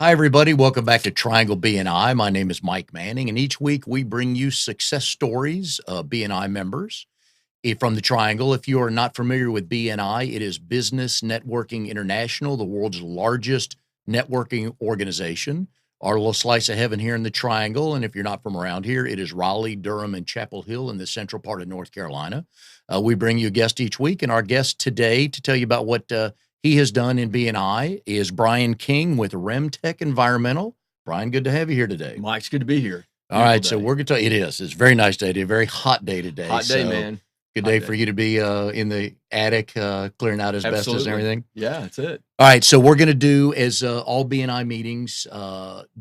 Hi, everybody. Welcome back to Triangle BNI. My name is Mike Manning, and each week we bring you success stories of BNI members from the Triangle. If you are not familiar with BNI, it is Business Networking International, the world's largest networking organization. Our little slice of heaven here in the Triangle, and if you're not from around here, it is Raleigh, Durham, and Chapel Hill in the central part of North Carolina. We bring you a guest each week, and our guest today to tell you about what he has done in BNI is Bryan King with Remtech Environmental. Bryan, good to have you here today. Mike, it's good to be here. All right, so we're going to tell you, it is. It's a very nice day today, a very hot day today. Hot day, man. Good day for you to be in the attic, clearing out asbestos and everything. Yeah, that's it. All right, so we're going to do as all BNI meetings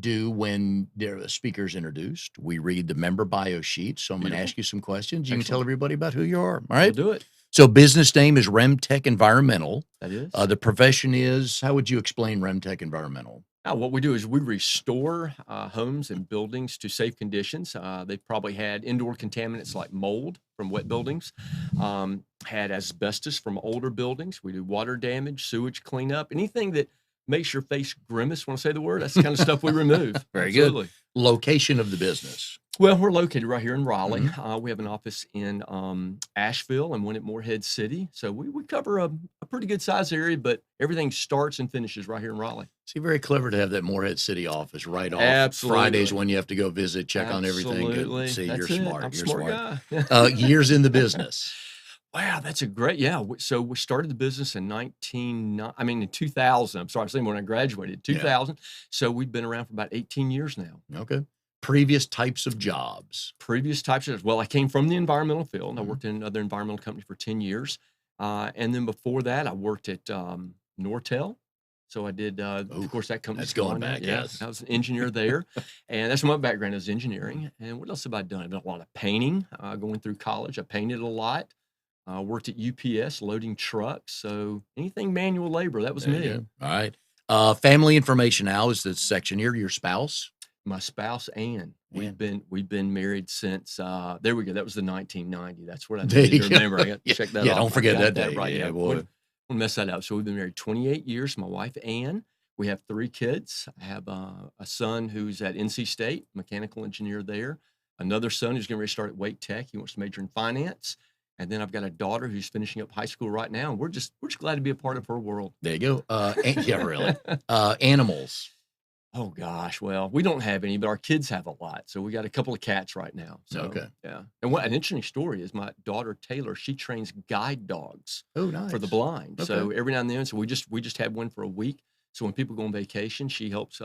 do when the speaker's introduced. We read the member bio sheet, so I'm going to ask you some questions. You can tell everybody about who you are, all right? We'll do it. So business name is Remtech Environmental. That is. The profession is, how would you explain Remtech Environmental? Now, what we do is we restore homes and buildings to safe conditions. They've probably had indoor contaminants like mold from wet buildings, had asbestos from older buildings. We do water damage, sewage cleanup, anything that makes your face grimace when I say the word. That's the kind of stuff we remove. Very Absolutely. good. Location of the business. Well, we're located right here in Raleigh. We have an office in Asheville and one at Morehead City. So we cover a pretty good size area, but everything starts and finishes right here in Raleigh. See, very clever to have that Morehead City office right off. Absolutely. Fridays when you have to go visit, check on everything. Absolutely. See, That's you're it. smart. I'm a You're smart smart. guy. Years in the business. Wow, that's a great, yeah. So we started the business in 2000. I'm sorry, I'm saying when I graduated, 2000. So we've been around for about 18 years now. Okay. Previous types of jobs. Previous types of, well, I came from the environmental field. And I worked in another environmental company for 10 years. And then before that, I worked at Nortel. So I did, of course, that company's that's going back, yes. I was an engineer there. And that's my background is engineering. And what else have I done? I've done a lot of painting going through college. I painted a lot. Worked at UPS loading trucks. So anything manual labor, that was me. All right. Family information now is the section here. Your spouse. My spouse, Ann. We've been married since there we go. That was the 1990. That's what I needed to remember. I got to check that off. Yeah, don't forget that day. Right. Yeah, boy. We'll mess that up. So we've been married 28 years. My wife, Ann. We have 3 kids. I have a son who's at NC State, mechanical engineer there. Another son who's going to start at Wake Tech. He wants to major in finance. And then I've got a daughter who's finishing up high school right now. And we're just glad to be a part of her world. There you go. Yeah, really. Animals. Oh gosh, well, we don't have any, but our kids have a lot. So we got a couple of cats right now. So, okay. Yeah. And what an interesting story is my daughter Taylor, she trains guide dogs nice. for the blind. Okay. So every now and then, so we just had one for a week. So when people go on vacation, she helps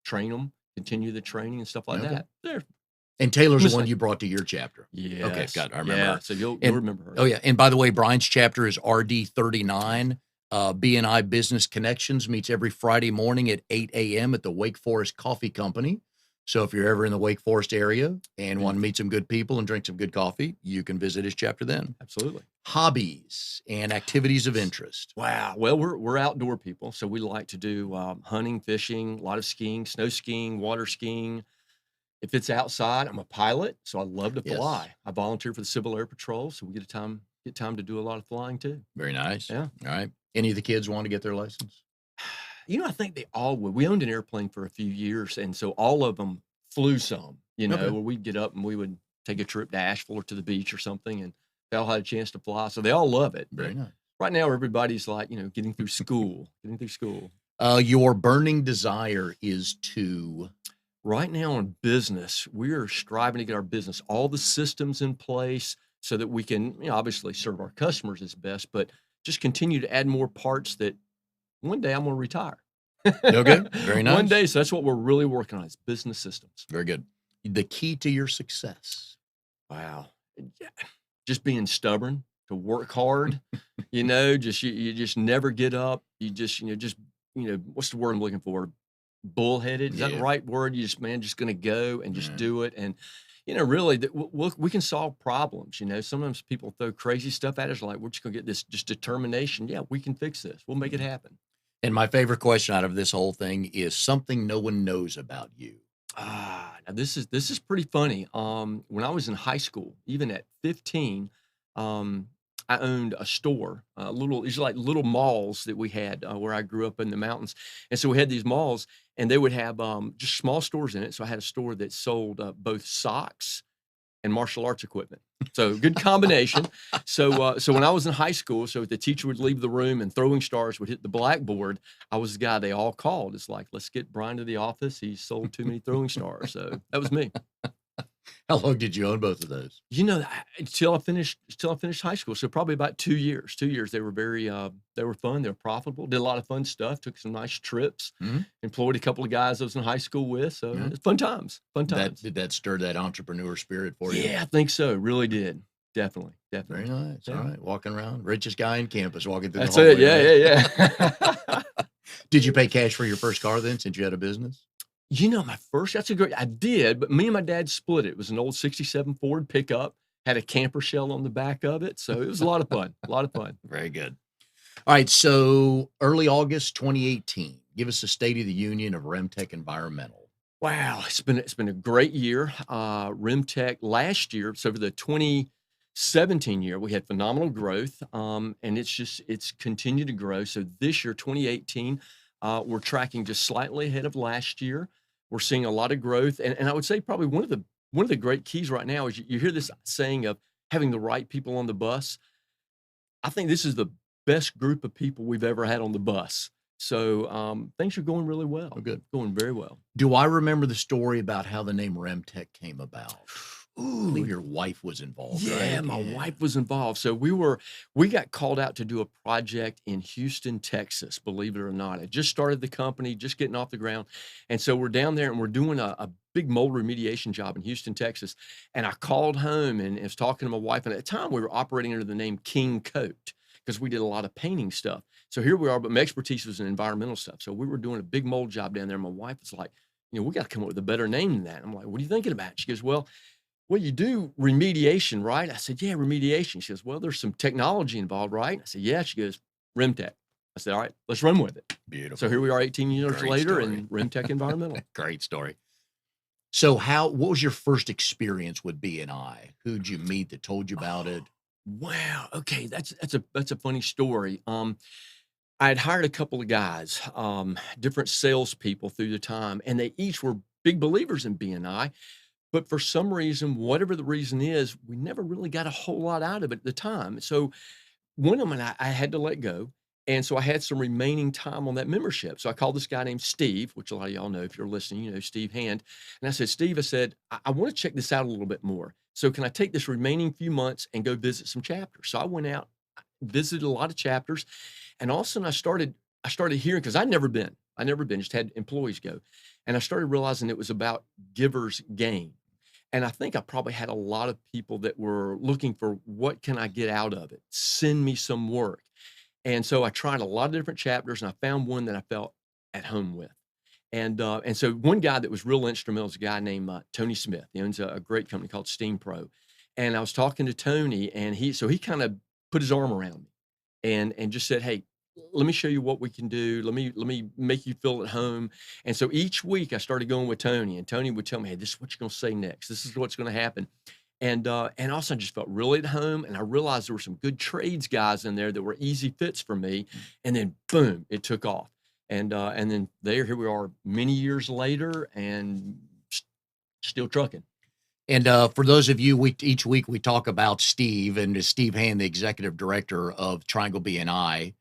train them, continue the training and stuff like that. There. And Taylor's the one you brought to your chapter. Yeah. Okay, got it. I remember. Yeah, so you'll remember her. Oh, yeah. And by the way, Bryan's chapter is RD39. BNI Business Connections meets every Friday morning at 8 a.m. at the Wake Forest Coffee Company. So if you're ever in the Wake Forest area and want to meet some good people and drink some good coffee, you can visit his chapter then. Absolutely. Hobbies and activities of interest. Wow. Well, we're outdoor people, so we like to do hunting, fishing, a lot of skiing, snow skiing, water skiing. If it's outside, I'm a pilot, so I love to fly. Yes. I volunteer for the Civil Air Patrol, so we get time to do a lot of flying too. Very nice. Yeah. All right. Any of the kids want to get their license? You know, I think they all would. We owned an airplane for a few years, and so all of them flew some, where we'd get up and we would take a trip to Asheville or to the beach or something, and they all had a chance to fly. So they all love it. Very nice. Right now, everybody's like, getting through school. Your burning desire is to... Right now in business, we are striving to get our business, all the systems in place so that we can, obviously serve our customers as best, but just continue to add more parts that one day I'm going to retire. Okay, very nice. One day, so that's what we're really working on is business systems. Very good. The key to your success. Wow. Just being stubborn, to work hard, you just never get up. You just what's the word I'm looking for? Bullheaded. Is that the right word? You just going to go and just do it. And, really we can solve problems. Sometimes people throw crazy stuff at us like, we're just going to get this just determination. Yeah, we can fix this. We'll make it happen. And my favorite question out of this whole thing is something no one knows about you. Now this is pretty funny. When I was in high school, even at 15, I owned a store, these are like little malls that we had where I grew up in the mountains. And so we had these malls and they would have just small stores in it. So I had a store that sold both socks and martial arts equipment. So good combination. So when I was in high school, so if the teacher would leave the room and throwing stars would hit the blackboard, I was the guy they all called. It's like, let's get Bryan to the office. He sold too many throwing stars. So that was me. How long did you own both of those? Until I finished high school. So probably about 2 years. 2 years. They were they were fun. They were profitable. Did a lot of fun stuff. Took some nice trips. Employed a couple of guys I was in high school with. So it's fun times. Fun times. Did that stir that entrepreneur spirit for you? Yeah, I think so. Really did. Definitely. Very nice. Yeah. All right. Walking around, richest guy in campus, walking through That's the hallway. Yeah. Did you pay cash for your first car then, since you had a business? I did, but me and my dad split it. It was an old 67 Ford pickup, had a camper shell on the back of it. So it was a lot of fun, a lot of fun. Very good. All right. So early August 2018, give us a State of the Union of Remtech Environmental. Wow. It's been a great year. Remtech last year, so for the 2017 year, we had phenomenal growth. And it's continued to grow. So this year, 2018, we're tracking just slightly ahead of last year. We're seeing a lot of growth, and I would say probably one of the great keys right now is you hear this saying of having the right people on the bus. I think this is the best group of people we've ever had on the bus. So things are going really well. Oh, good, going very well. Do I remember the story about how the name Remtech came about? Ooh, I believe your wife was involved. Yeah, right? my wife was involved. So we got called out to do a project in Houston, Texas, believe it or not. I just started the company, just getting off the ground. And so we're down there and we're doing a big mold remediation job in Houston, Texas. And I called home and was talking to my wife. And at the time we were operating under the name King Coat because we did a lot of painting stuff. So here we are, but my expertise was in environmental stuff. So we were doing a big mold job down there. My wife was like, we got to come up with a better name than that. I'm like, what are you thinking about? She goes, well, you do remediation, right? I said, yeah, remediation. She goes, well, there's some technology involved, right? I said, yeah. She goes, Remtech. I said, all right, let's run with it. Beautiful. So here we are 18 years Great later story. in Remtech Environmental. Great story. So what was your first experience with BNI? Who'd you meet that told you about it? Wow. Okay. That's a funny story. I had hired a couple of guys, different salespeople through the time, and they each were big believers in BNI. But for some reason, whatever the reason is, we never really got a whole lot out of it at the time. So one of them I had to let go. And so I had some remaining time on that membership. So I called this guy named Steve, which a lot of y'all know if you're listening, Steve Hand. And I said, Steve, I want to check this out a little bit more. So can I take this remaining few months and go visit some chapters? So I went out, visited a lot of chapters. And all of a sudden I started hearing, because I'd never been, just had employees go. And I started realizing it was about givers gain. And I think I probably had a lot of people that were looking for, what can I get out of it? Send me some work. And so I tried a lot of different chapters and I found one that I felt at home with. And so one guy that was real instrumental is a guy named Tony Smith. He owns a great company called Steam Pro. And I was talking to Tony and he kind of put his arm around me and just said, hey, let me show you what we can do. Let me make you feel at home. And so each week I started going with Tony, and Tony would tell me, hey, this is what you're going to say next. This is what's going to happen. And also I just felt really at home. And I realized there were some good trades guys in there that were easy fits for me. And then boom, it took off. And then here we are many years later and still trucking. And for those of you, each week we talk about Steve, and Steve Hand, the executive director of Triangle BNI,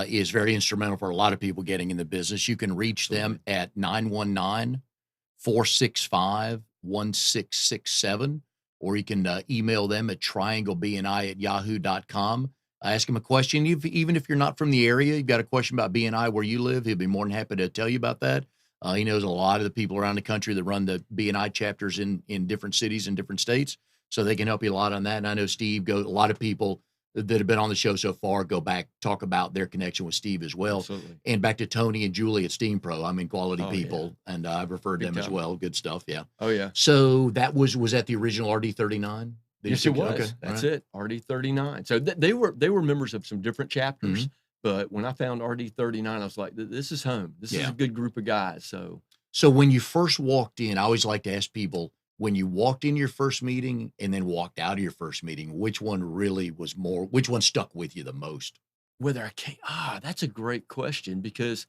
is very instrumental for a lot of people getting in the business. You can reach them at 919-465-1667, or you can email them at trianglebni@yahoo.com. Ask him a question. Even if you're not from the area, you've got a question about BNI where you live, he'll be more than happy to tell you about that. He knows a lot of the people around the country that run the BNI chapters in different cities and different states, so they can help you a lot on that. And I know Steve a lot of people that have been on the show so far go back, talk about their connection with Steve as well. Absolutely. And back to Tony and Julie at Steam Pro. I mean, quality people. Yeah. And I've referred them as well. Good stuff. Yeah. Oh yeah. So that was that the original RD39? Yes, it was. Okay. That's it. RD39. So they were members of some different chapters, but when I found RD39, I was like, this is home. This is a good group of guys. So when you first walked in, I always like to ask people, when you walked in your first meeting and then walked out of your first meeting, which one stuck with you the most? That's a great question, because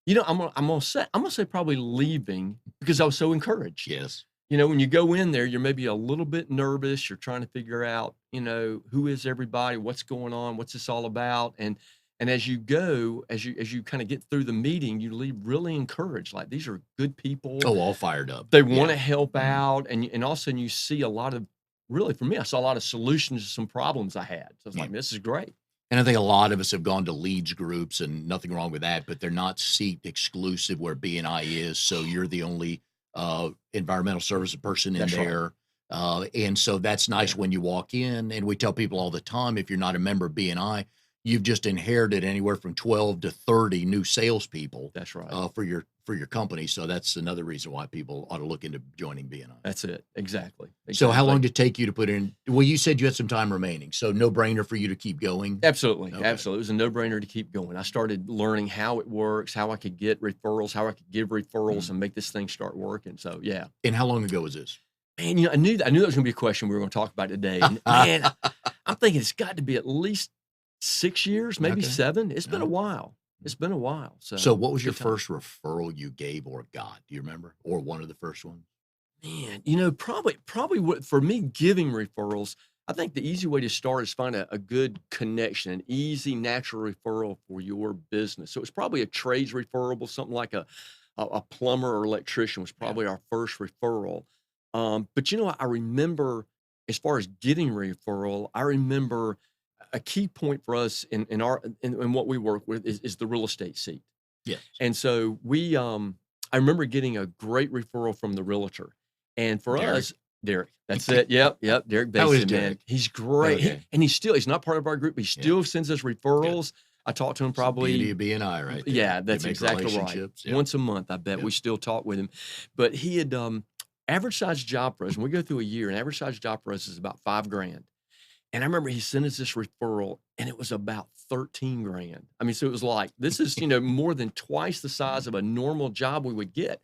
I'm gonna say probably leaving because I was so encouraged. Yes. When you go in there, you're maybe a little bit nervous. You're trying to figure out, who is everybody, what's going on, what's this all about, and as you go, as you kind of get through the meeting, you leave really encouraged. Like these are good people. Oh, all fired up. They want Yeah. to help Mhm. out, and all of a sudden you see a lot of really for me, I saw a lot of solutions to some problems I had. So I was Yeah. like, this is great. And I think a lot of us have gone to leads groups, and nothing wrong with that, but they're not seat exclusive where BNI is. So you're the only environmental service person in That's right. there. And so that's nice Yeah, when you walk in. And we tell people all the time, if you're not a member of BNI, you've just inherited anywhere from 12 to 30 new salespeople that's right. for your company. So that's another reason why people ought to look into joining BNI. That's it. Exactly. So how Exactly. long did it take you to put in? Well, you said you had some time remaining, so no brainer for you to keep going. Absolutely, Okay. absolutely. It was a no-brainer to keep going. I started learning how it works, how I could get referrals, how I could give referrals, Mhm. and make this thing start working. So, yeah, And how long ago was this? man, I knew that was going to be a question we were going to talk about today. And man, I'm thinking it's got to be at least 6 years, maybe Okay. 7. It's been a Alright. while. It's been a while. So So, what was your good time. first referral you gave or got? Do you remember? Or one of the first ones? Man, probably what for me giving referrals, I think the easy way to start is find a good connection, an easy, natural referral for your business. So it's probably a trades referral, something like a plumber or electrician was Yeah. probably our first referral. But I remember as far as getting referral, I remember a key point for us in what we work with is the real estate seat. Yes. And so I remember getting a great referral from the realtor. And for Derek. us, Derek, that's it. Yep, yep. Derek How is Basin, man. Derek? He's great. Okay. He's not part of our group, but he Yeah. still sends us Good. referrals. I talk to him It's the beauty probably, of BNI right there. yeah, You that's make exactly right. relationships. Yeah. Once a month, I bet we Yep. still talk with him. But he had average size job for us, and we go through a year, an average size job for us is about 5 grand. And I remember he sent us this referral and it was about 13 grand. I mean, so it was like, this is, more than twice the size of a normal job we would get.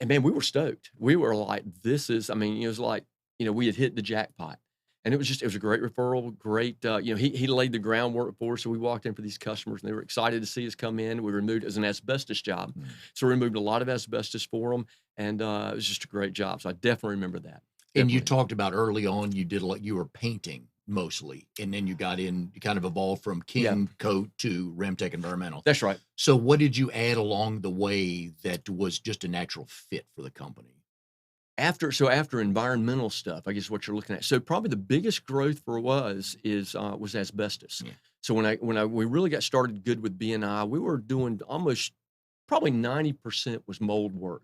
And man, we were stoked. We were like, I mean, it was like, we had hit the jackpot. And it was a great referral, great, he laid the groundwork for us. So we walked in for these customers and they were excited to see us come in. We removed it as an asbestos job. Mm. So we removed a lot of asbestos for them. And it was just a great job. So I definitely remember that. And you Definitely. talked about early on, you did you were painting mostly, and then you got in, you kind of evolved from Yeah, King Coat to Remtech Environmental. that's right. So what did you add along the way that was just a natural fit for the company? After environmental stuff, I guess what you're looking at. So probably the biggest growth for was asbestos. Yeah. So we really got started good with BNI, we were doing almost probably 90% was mold work.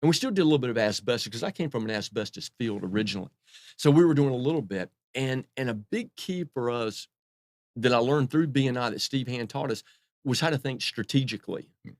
And we still did a little bit of asbestos because I came from an asbestos field originally. So we were doing a little bit. And a big key for us that I learned through BNI that Steve Hand taught us was how to think strategically. Mm.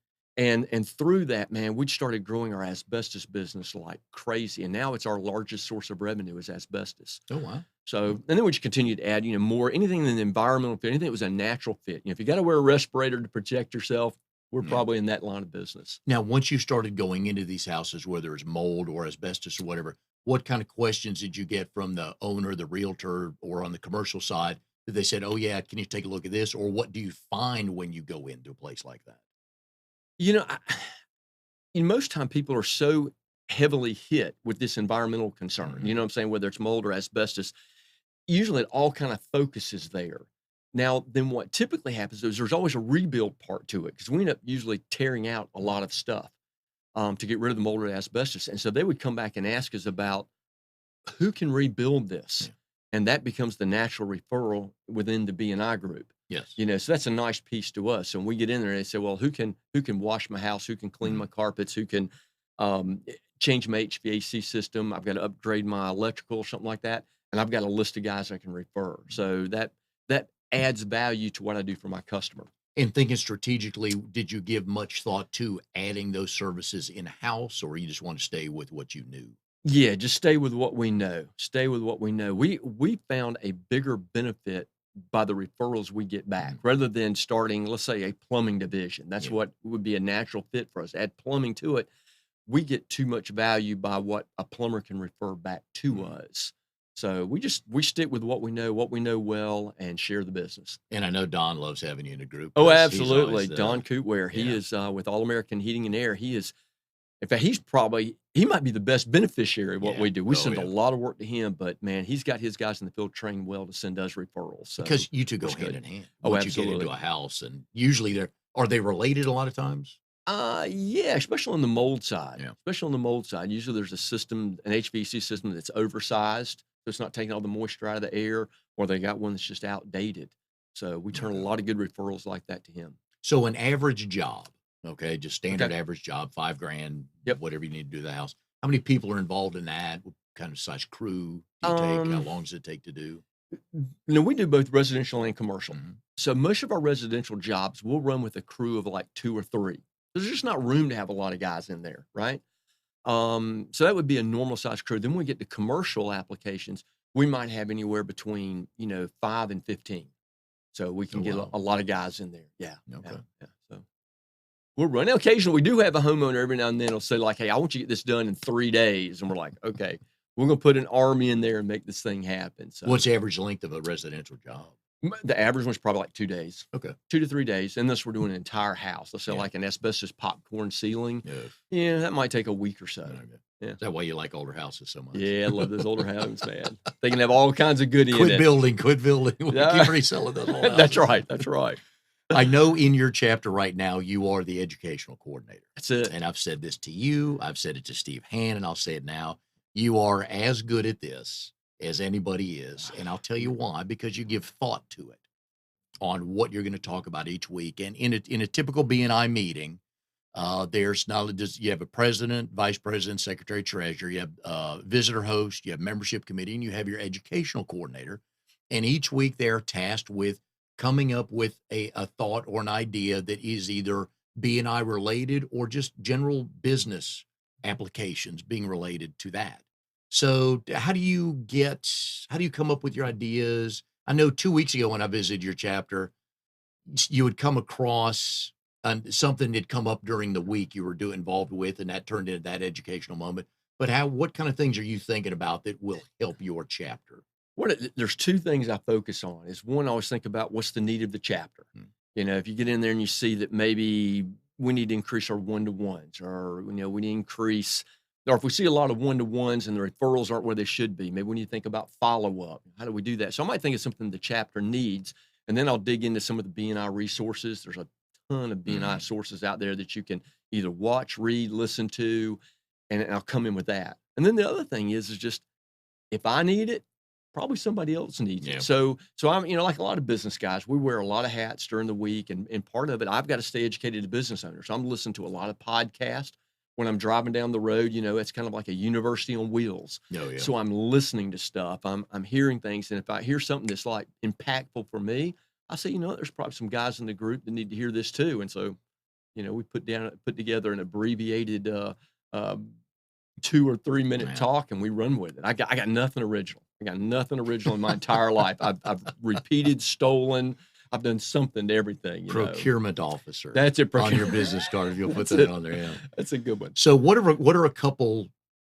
And through that, man, we started growing our asbestos business like crazy. And now it's our largest source of revenue is asbestos. Oh, wow. So, and then we just continued to add, more anything in the environmental fit, anything that was a natural fit. If you got to wear a respirator to protect yourself, we're Yeah. probably in that line of business. Now, once you started going into these houses, whether it's mold or asbestos or whatever, what kind of questions did you get from the owner, the realtor, or on the commercial side that they said, "Oh yeah, can you take a look at this?" Or what do you find when you go into a place like that? You know, I, most time people are so heavily hit with this environmental concern. You Mhm. know what I'm saying? Whether it's mold or asbestos, usually it all kind of focuses there. Now, then what typically happens is there's always a rebuild part to it because we end up usually tearing out a lot of stuff to get rid of the mold or asbestos. And so they would come back and ask us about who can rebuild this. Yeah. And that becomes the natural referral within the BNI group. Yes. So that's a nice piece to us. And we get in there and they say, well, who can wash my house? Who can clean Mhm. my carpets? Who can change my HVAC system? I've got to upgrade my electrical or something like that. And I've got a list of guys I can refer. So that adds value to what I do for my customer. And thinking strategically, did you give much thought to adding those services in-house, or you just want to stay with what you knew? Yeah, just stay with what we know. Stay with what we know. We found a bigger benefit by the referrals we get back Mhm. rather than starting, let's say, a plumbing division. That's Yeah. what would be a natural fit for us. Add plumbing to it. We get too much value by what a plumber can refer back to Mhm. us. So we stick with what we know well, and share the business. And I know Don loves having you in the group Oh, 'cause he's absolutely. always, Don Kootware, he yeah. is with All American Heating and Air. He is, in fact, he might be the best beneficiary of what Yeah. we do. We Oh, send a yeah. lot of work to him, but man, he's got his guys in the field trained well to send us referrals. So Because you two go works hand good. in hand. Oh, Once you get absolutely. into a house, and usually are they related a lot of times? Yeah, especially on the mold side. Yeah. Especially on the mold side. Usually there's a system, an HVAC system that's oversized, so it's not taking all the moisture out of the air, or they got one that's just outdated. So we turn a Okay. lot of good referrals like that to him. So an average job, okay, just standard Okay. average job, 5 grand, Yep. whatever you need to do the house. How many people are involved in that? What kind of size crew do you take? How long does it take to do? We do both residential and commercial. Mhm. So most of our residential jobs we'll run with a crew of like 2 or 3. There's just not room to have a lot of guys in there, right? So that would be a normal size crew. Then when we get to commercial applications, we might have anywhere between, 5 and 15. So we can Oh, get wow. a lot of guys in there. Yeah. Okay. Yeah. So we're running. Occasionally, we do have a homeowner every now and then will say like, "Hey, I want you to get this done in 3 days," and we're like, "Okay, we're gonna put an army in there and make this thing happen." So What's the average length of a residential job? the average one's probably like 2 days, Okay. 2 to 3 days, unless we're doing an entire house. Let's say Yeah. like an asbestos popcorn ceiling. Yeah. Yeah, that might take a week or so. Okay. Yeah. Is that why you like older houses so much? Yeah, I love those older homes, man. They can have all kinds of goodie in Quit it. building, quit building. We Yeah. keep reselling those old houses. That's right. That's right. I know in your chapter right now, you are the educational coordinator. That's it. And I've said this to you, I've said it to Steve Han, and I'll say it now. You are as good at this as anybody is. And I'll tell you why, because you give thought to it on what you're going to talk about each week. And in a typical BNI meeting, there's not just you have a president, vice president, secretary, treasurer, you have visitor host, you have membership committee, and you have your educational coordinator. And each week they're tasked with coming up with a thought or an idea that is either BNI related or just general business applications being related to that. So how do you come up with your ideas? I know 2 weeks ago when I visited your chapter, you would come across something that come up during the week you were involved with, and that turned into that educational moment. But what kind of things are you thinking about that will help your chapter? There's 2 things I focus on. Is one, I always think about what's the need of the chapter. If you get in there and you see that maybe we need to increase our one-to-ones, or we need to increase, or if we see a lot of one-to-ones and the referrals aren't where they should be, maybe we need to think about follow-up. How do we do that? So I might think of something the chapter needs, and then I'll dig into some of the BNI resources. There's a ton of BNI sources out there that you can either watch, read, listen to, and I'll come in with that. And then the other thing is just if I need it, probably somebody else needs Yeah. it. So I'm, like a lot of business guys, we wear a lot of hats during the week, and part of it, I've got to stay educated as a business owner. So I'm listening to a lot of podcasts when I'm driving down the road. It's kind of like a university on wheels. Oh, yeah. So I'm listening to stuff. I'm hearing things, and if I hear something that's like impactful for me, I say, there's probably some guys in the group that need to hear this too. And so, we put together an abbreviated 2 or 3 minute talk, and we run with it. I got nothing original. I got nothing original in my entire life. I've repeated, stolen. I've done something to everything. Procurement officer. That's it. On your business card, if you'll put That's that it. on there. Yeah. That's a good one. So what are a couple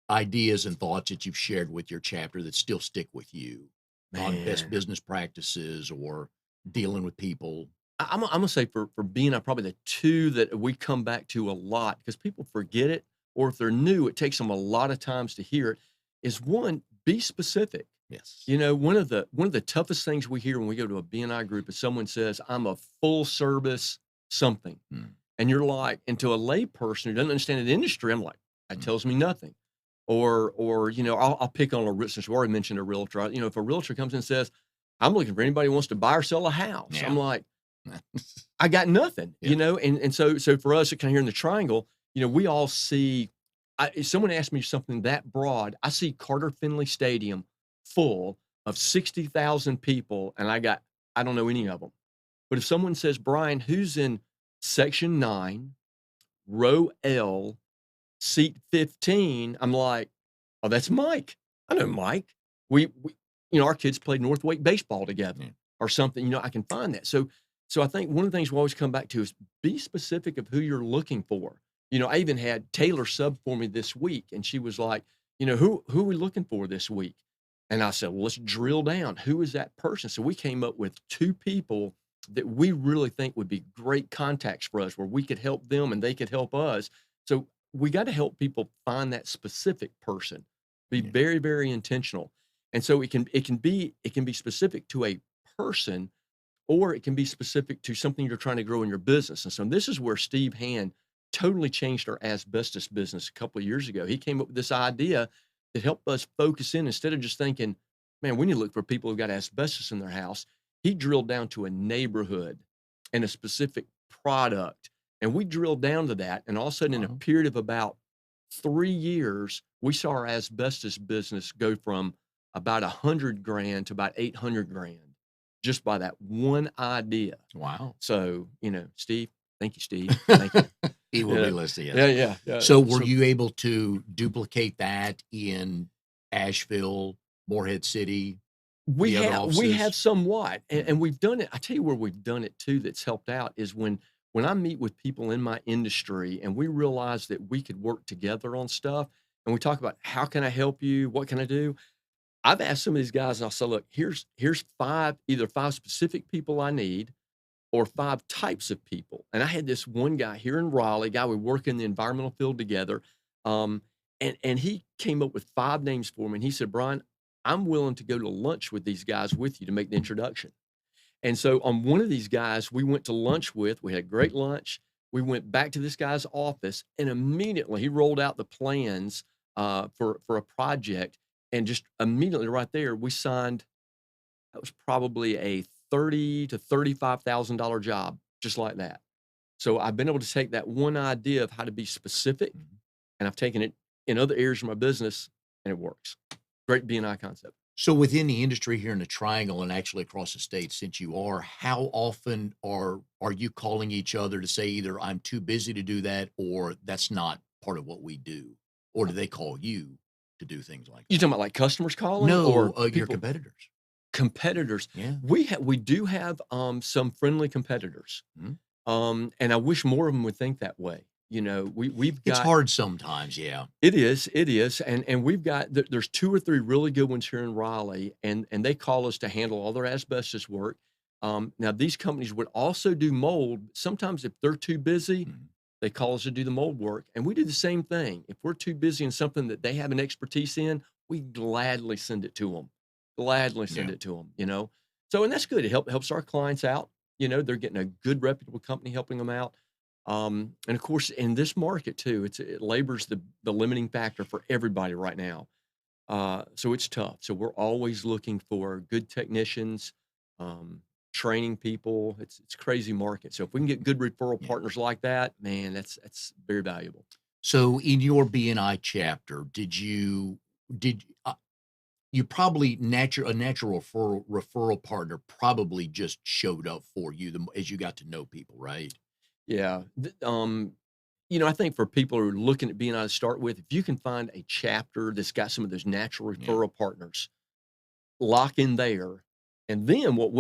ideas and thoughts that you've shared with your chapter that still stick with you on best business practices or dealing with people? I'm gonna say for BNI, probably the 2 that we come back to a lot because people forget it, or if they're new, it takes them a lot of times to hear it. Is one, be specific. Yes. One of the toughest things we hear when we go to a BNI group is someone says, "I'm a full service something," and you're like, and to a lay person who doesn't understand the industry, I'm like, that tells me nothing. Or I'll pick on since we already mentioned a realtor. If a realtor comes in and says, "I'm looking for anybody who wants to buy or sell a house," Yeah. I'm like, I got nothing. Yeah. And so for us, kind of here in the triangle, we all see. If someone asked me something that broad, I see Carter Finley Stadium full of 60,000 people, and I don't know any of them. But if someone says, "Bryan, who's in section 9, row L, seat 15?" I'm like, "Oh, that's Mike. I know Mike. We our kids played North Wake baseball together or something. I can find that." So I think one of the things we always come back to is be specific of who you're looking for. I even had Taylor sub for me this week, and she was like, "Who are we looking for this week?" And I said, well, let's drill down. Who is that person? So we came up with 2 people that we really think would be great contacts for us, where we could help them and they could help us. So we got to help people find that specific person. Be Yeah. very, very intentional. And so it can be specific to a person, or it can be specific to something you're trying to grow in your business. And so this is where Steve Hand totally changed our asbestos business a couple of years ago. He came up with this idea that helped us focus in, instead of just thinking, man, we need to look for people who've got asbestos in their house. He drilled down to a neighborhood and a specific product. And we drilled down to that. And all of a sudden, in a Wow. period of about 3 years, we saw our asbestos business go from about 100 grand to about 800 grand, just by that one idea. Wow. So, Steve, thank you, Steve. Thank you. He will be listening. Yeah, Yes. yeah, yeah. So were you able to duplicate that in Asheville, Morehead City, we the other have offices? somewhat, and we've done it. I tell you where we've done it too. That's helped out is when I meet with people in my industry, and we realize that we could work together on stuff, and we talk about how can I help you, what can I do. I've asked some of these guys, and I'll say, look, here's either five specific people I need, or 5 types of people. And I had this one guy here in Raleigh, guy we work in the environmental field together. Um, and he came up with 5 names for me. And he said, Brian, I'm willing to go to lunch with these guys with you to make the introduction. And so on one of these guys, we went to lunch with, we had a great lunch. We went back to this guy's office, and immediately he rolled out the plans for a project. And just immediately right there, we signed. That was probably a $30 to $35,000 job, just like that. So I've been able to take that one idea of how to be specific, Mhm. and I've taken it in other areas of my business, and it works. Great BNI concept. So within the industry here in the Triangle and actually across the state, since you are, how often are you calling each other to say either I'm too busy to do that or that's not part of what we do? Or do they call you to do things like You that? talking about like customers calling No, or your people competitors. competitors? Yeah. We do have some friendly competitors, Mhm. and I wish more of them would think that way. We've It's got. hard sometimes, yeah. It is, and we've got there's 2 or 3 really good ones here in Raleigh, and they call us to handle all their asbestos work. Now these companies would also do mold. Sometimes if they're too busy, Mhm. they call us to do the mold work, and we do the same thing. If we're too busy in something that they have an expertise in, we gladly send it to them. Gladly send Yeah. it to them. So, and that's good. It helps our clients out. They're getting a good reputable company helping them out. And of course, in this market too, labor's the limiting factor for everybody right now. So it's tough. So we're always looking for good technicians, um, training people. It's a crazy market. So if we can get good referral Yeah. partners like that, man, that's very valuable. So in your BNI chapter, did you probably a natural referral partner probably just showed up for you as you got to know people, right? Yeah. I think for people who are looking at BNI to start with, if you can find a chapter that's got some of those natural Yeah. referral partners, lock in there. And then what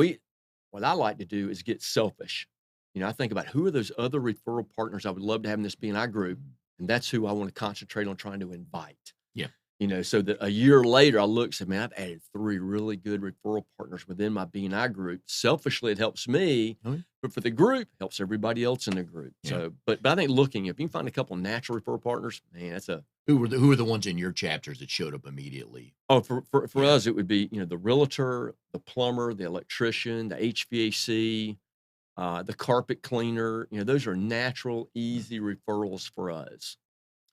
I like to do is get selfish. I think about who are those other referral partners I would love to have in this BNI group, Mhm. and that's who I want to concentrate on trying to invite. Yeah. So that a year later I look and say, man, I've added 3 really good referral partners within my BNI group. Selfishly, it helps me, Oh, yeah. but for the group, helps everybody else in the group. Yeah. So, but I think looking, if you can find a couple natural referral partners, man, that's a. Who are the ones in your chapters that showed up immediately? Oh, for Yeah. us, it would be, the realtor, the plumber, the electrician, the HVAC, the carpet cleaner. Those are natural, Mm. easy referrals for us.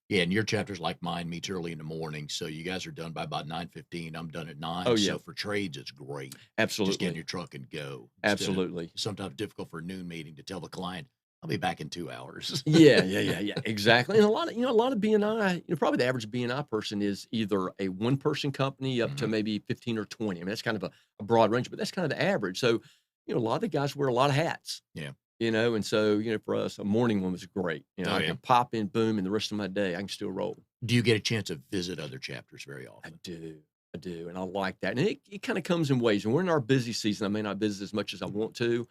Yeah, and your chapter's like mine, meets early in the morning, so you guys are done by about 9:15, I'm done at Oh, 9, yeah, so for trades, it's great. Just get in absolutely. your truck and go instead of Absolutely. sometimes difficult for a noon meeting to tell the client, "I'll be back in 2 hours." Yeah, yeah, yeah, yeah, exactly. And a lot of BNI, probably the average BNI person is either a one-person company up to Mhm. maybe 15 or 20. I mean, that's kind of a broad range, but that's kind of the average. So, a lot of the guys wear a lot of hats. Yeah. And so, for us, a morning one was great. Oh, I yeah. can pop in, boom, and the rest of my day I can still roll. Do you get a chance to visit other chapters very I often? do. I do. And I like that. And it kind of comes in waves. When we're in our busy season, I may not visit as much as I want to.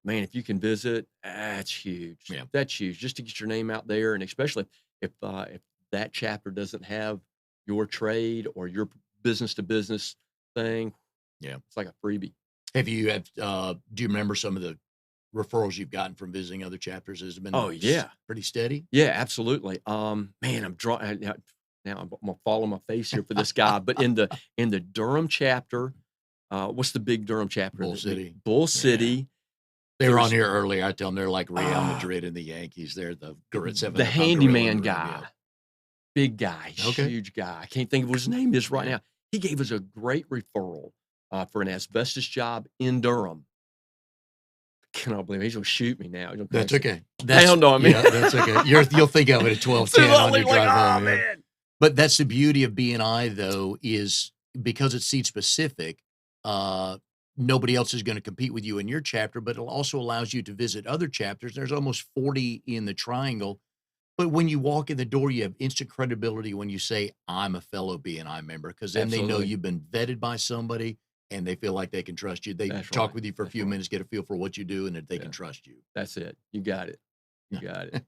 Man, if you can visit, that's huge. Yeah. That's huge. Just to get your name out there. And especially if that chapter doesn't have your trade or your business to business thing. Yeah. It's like a freebie. Do you remember some of the referrals you've gotten from visiting other chapters? Has it been Oh, yeah. pretty steady? Yeah, absolutely. Man, I'm drawing now. I'm gonna fall on my face here for this guy, but in the Durham chapter, what's the big Durham chapter? Bull City. Bull Yeah. City. They were on There's here earlier. I tell them they're like Real ah, Madrid and the Yankees. They're the gorilla, the 700-pound gorilla in handyman the room. guy, Yeah. big guy, Okay. huge guy. I can't think of what his name is right Yeah. now. He gave us a great referral for an asbestos job in Durham. Cannot believe it. He's gonna shoot me now. He's gonna That's say, okay. pound on me. Yeah, that's okay. You'll think of it at 12:10 Soon as I on your leave, like, drive oh home. Yeah. man. But that's the beauty of BNI, though, is because it's seat specific, nobody else is going to compete with you in your chapter, but it also allows you to visit other chapters. There's almost 40 in the triangle. But when you walk in the door, you have instant credibility when you say, I'm a fellow BNI member, because then they know Absolutely. you've been vetted by somebody and they feel like they can trust you. They That's talk right. with you for a That's few right. minutes, get a feel for what you do, and that they Yeah. can trust you. That's it. You got it. You got it.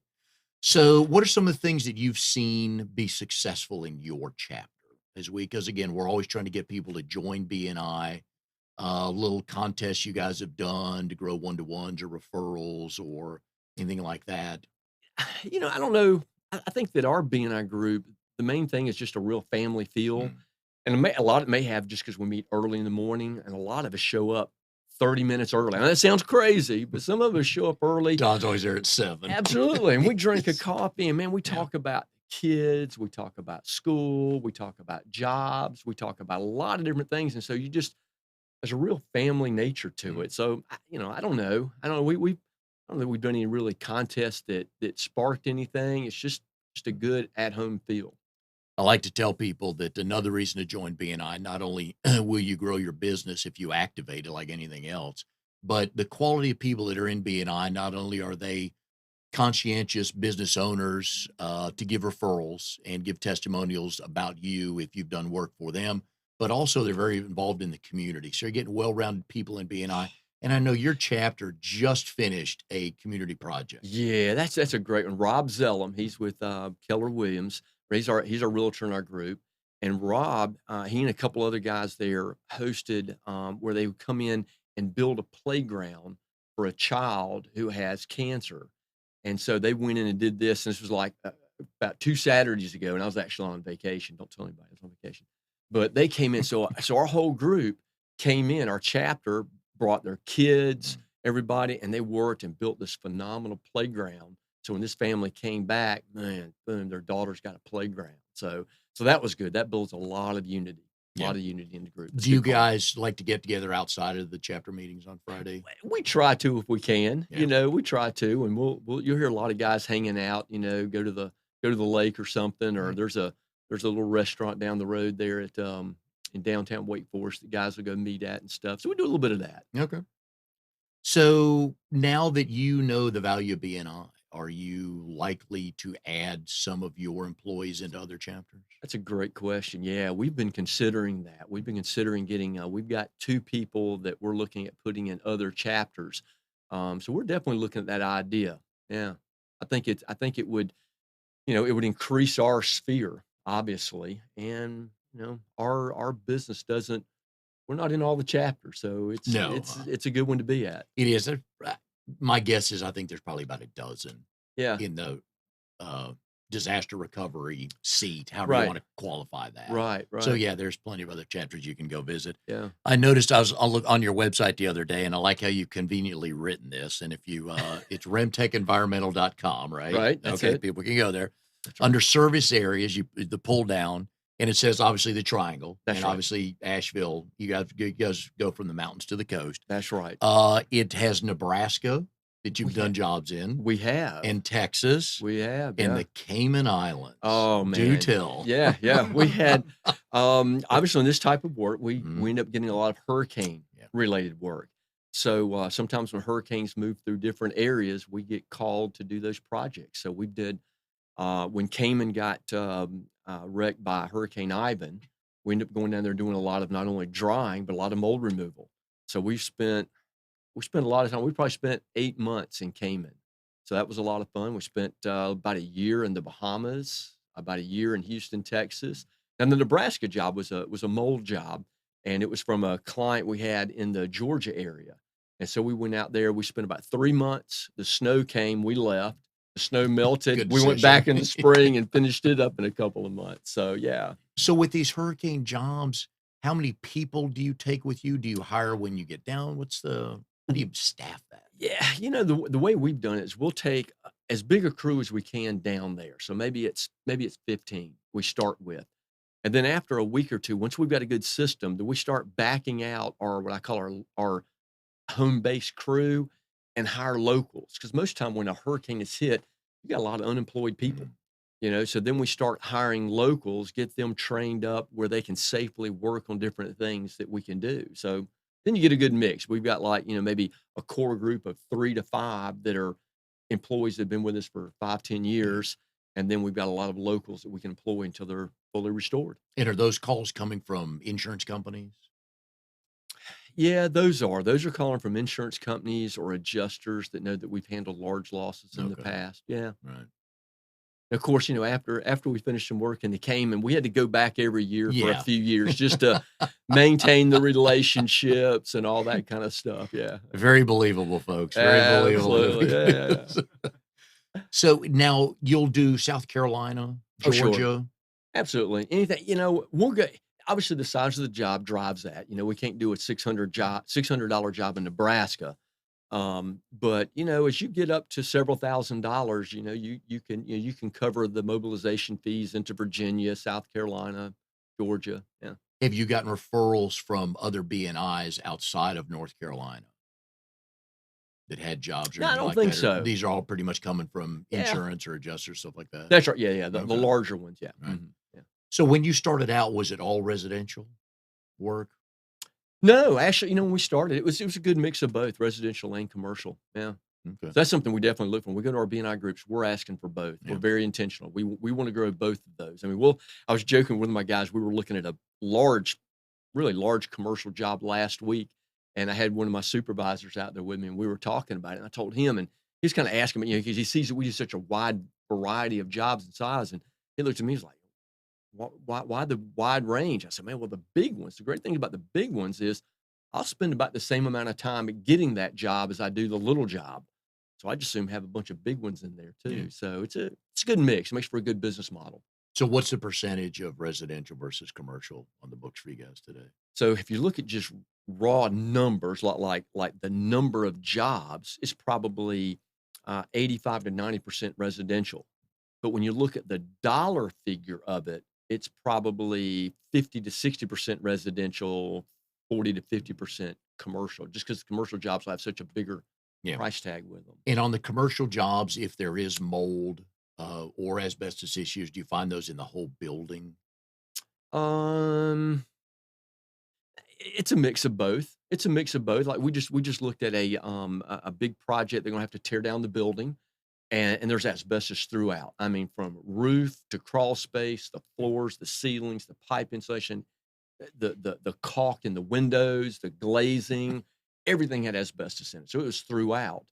So, what are some of the things that you've seen be successful in your chapter? Because again, we're always trying to get people to join BNI. Little contests you guys have done to grow one-to-ones or referrals or anything like that. I don't know. I think that our BNI group, the main thing is just a real family feel. Mm. And a lot of it may have just because we meet early in the morning, and a lot of us show up 30 minutes early. Now, that sounds crazy, but some of us show up early. Don's always there at 7. Absolutely. And we drink a coffee, and man, we Yeah. talk about kids, we talk about school, we talk about jobs, we talk about a lot of different things. And so there's a real family nature to Mm. it. So, I don't know. I don't know. I don't think we've done any really contests that sparked anything. It's just a good at home feel. I like to tell people that another reason to join BNI, not only will you grow your business if you activate it like anything else, but the quality of people that are in BNI, not only are they conscientious business owners to give referrals and give testimonials about you if you've done work for them, but also they're very involved in the community. So you're getting well-rounded people in BNI. And I know your chapter just finished a community project. Yeah, that's a great one. Rob Zellum, he's with Keller Williams. He's our realtor in our group. And Rob, he and a couple other guys there hosted where they would come in and build a playground for a child who has cancer. And so they went in and did this. And this was like about 2 Saturdays ago. And I was actually on vacation. Don't tell anybody I was on vacation. But they came in. So our whole group came in. Our chapter brought their kids, everybody, and they worked and built this phenomenal playground. So when this family came back, man, boom, their daughter's got a playground. So that was good. That builds a lot of unity. A lot of unity in the group. Do you guys like to get together outside of the chapter meetings on Friday? We try to if we can. Yeah. We try to, and you'll hear a lot of guys hanging out. Go to the lake or something, or Right. there's a little restaurant down the road there at in downtown Wake Forest. The guys will go meet at and stuff. So we do a little bit of that. Okay. So now that you know the value of BNI, are you likely to add some of your employees into other chapters? That's a great question. Yeah, we've been considering that. We've been considering getting. We've got 2 people that we're looking at putting in other chapters. So we're definitely looking at that idea. Yeah, I think it would. It would increase our sphere, obviously, and our business doesn't. We're not in all the chapters, so No. it's a good one to be at. It is. My guess is I think there's probably about a dozen Yeah, in the disaster recovery seat, however you right, want to qualify that. right, So right. yeah, there's plenty of other chapters you can go visit. Yeah, I noticed I was on your website the other day, and I like how you've conveniently written this. And if you, it's remtechenvironmental.com, right? right. That's Okay, it. people can go there. That's right. Under service areas, the pull down, and it says obviously the triangle, That's and right. obviously Asheville. You guys go from the mountains to the coast. That's right. It has Nebraska that you've We done have. jobs in, We have. and Texas, We have. and Yeah. the Cayman Islands. Oh man. Do tell. Yeah, yeah. We had obviously in this type of work, we Mhm. end up getting a lot of hurricane Yeah. related work. So sometimes when hurricanes move through different areas, we get called to do those projects. So we did when Cayman got wrecked by Hurricane Ivan, we ended up going down there doing a lot of not only drying but a lot of mold removal. So we spent a lot of time. We probably spent 8 months in Cayman. So that was a lot of fun. We spent about a year in the Bahamas, about a year in Houston, Texas. And the Nebraska job was a mold job. and it was from a client we had in the Georgia area. And so we went out there. We spent about 3 months. The snow came. We left. The snow melted. Good We went decision. back in the spring and finished it up in a couple of months. So yeah. So with these hurricane jobs, how many people do you take with you? Do you hire when you get down? How do you staff that? Yeah, the way we've done it is we'll take as big a crew as we can down there. So maybe it's 15 we start with. And then after a week or two, once we've got a good system, then we start backing out our what I call our home-based crew and hire locals. Because most time when a hurricane is hit, you got a lot of unemployed people. So then we start hiring locals, get them trained up where they can safely work on different things that we can do. So then you get a good mix. We've got maybe a core group of 3 to 5 that are employees that have been with us for 5, 10 years. And then we've got a lot of locals that we can employ until they're fully restored. And are those calls coming from insurance companies? Yeah, those are calling from insurance companies or adjusters that know that we've handled large losses in the past. Yeah. Right. Of course, after we finished some work and they came and we had to go back every year for a few years just to maintain the relationships and all that kind of stuff. Yeah. Very believable, folks. Very believable. Yeah. So now you'll do South Carolina, Georgia. Oh, sure. Absolutely. Anything, we'll go. Obviously the size of the job drives that. We can't do a $600 job in Nebraska. But as you get up to several $1,000s, you can cover the mobilization fees into Virginia, South Carolina, Georgia. Yeah. Have you gotten referrals from other BNIs outside of North Carolina that had jobs? No, I don't think so. These are all pretty much coming from insurance or adjusters, stuff like that. That's right. Yeah. The larger ones. Yeah. Right. Mm-hmm. Yeah. So when you started out, was it all residential work? No, actually, when we started, it was a good mix of both residential and commercial. Yeah. Okay. So that's something we definitely look for. When we go to our BNI groups, we're asking for both. Yeah. We're very intentional. We want to grow both of those. I mean, I was joking with my guys. We were looking at a really large commercial job last week, and I had one of my supervisors out there with me, and we were talking about it. And I told him, and he's kind of asking me, because he sees that we do such a wide variety of jobs and size, and he looked at me, he's like, why the wide range? I said, man, well, the big ones, the great thing about the big ones is I'll spend about the same amount of time getting that job as I do the little job. So I just assume have a bunch of big ones in there too. Yeah. So it's a good mix. It makes for a good business model. So what's the percentage of residential versus commercial on the books for you guys today? So if you look at just raw numbers, like the number of jobs, it's probably 85 to 90% residential. But when you look at the dollar figure of it, it's probably 50 to 60% residential, 40 to 50% commercial, just because commercial jobs will have such a bigger price tag with them. And on the commercial jobs, if there is mold or asbestos issues, do you find those in the whole building? It's a mix of both. Like we just looked at a big project. They're gonna have to tear down the building. And there's asbestos throughout. I mean, from roof to crawl space, the floors, the ceilings, the pipe insulation, the caulk in the windows, the glazing, everything had asbestos in it. So it was throughout.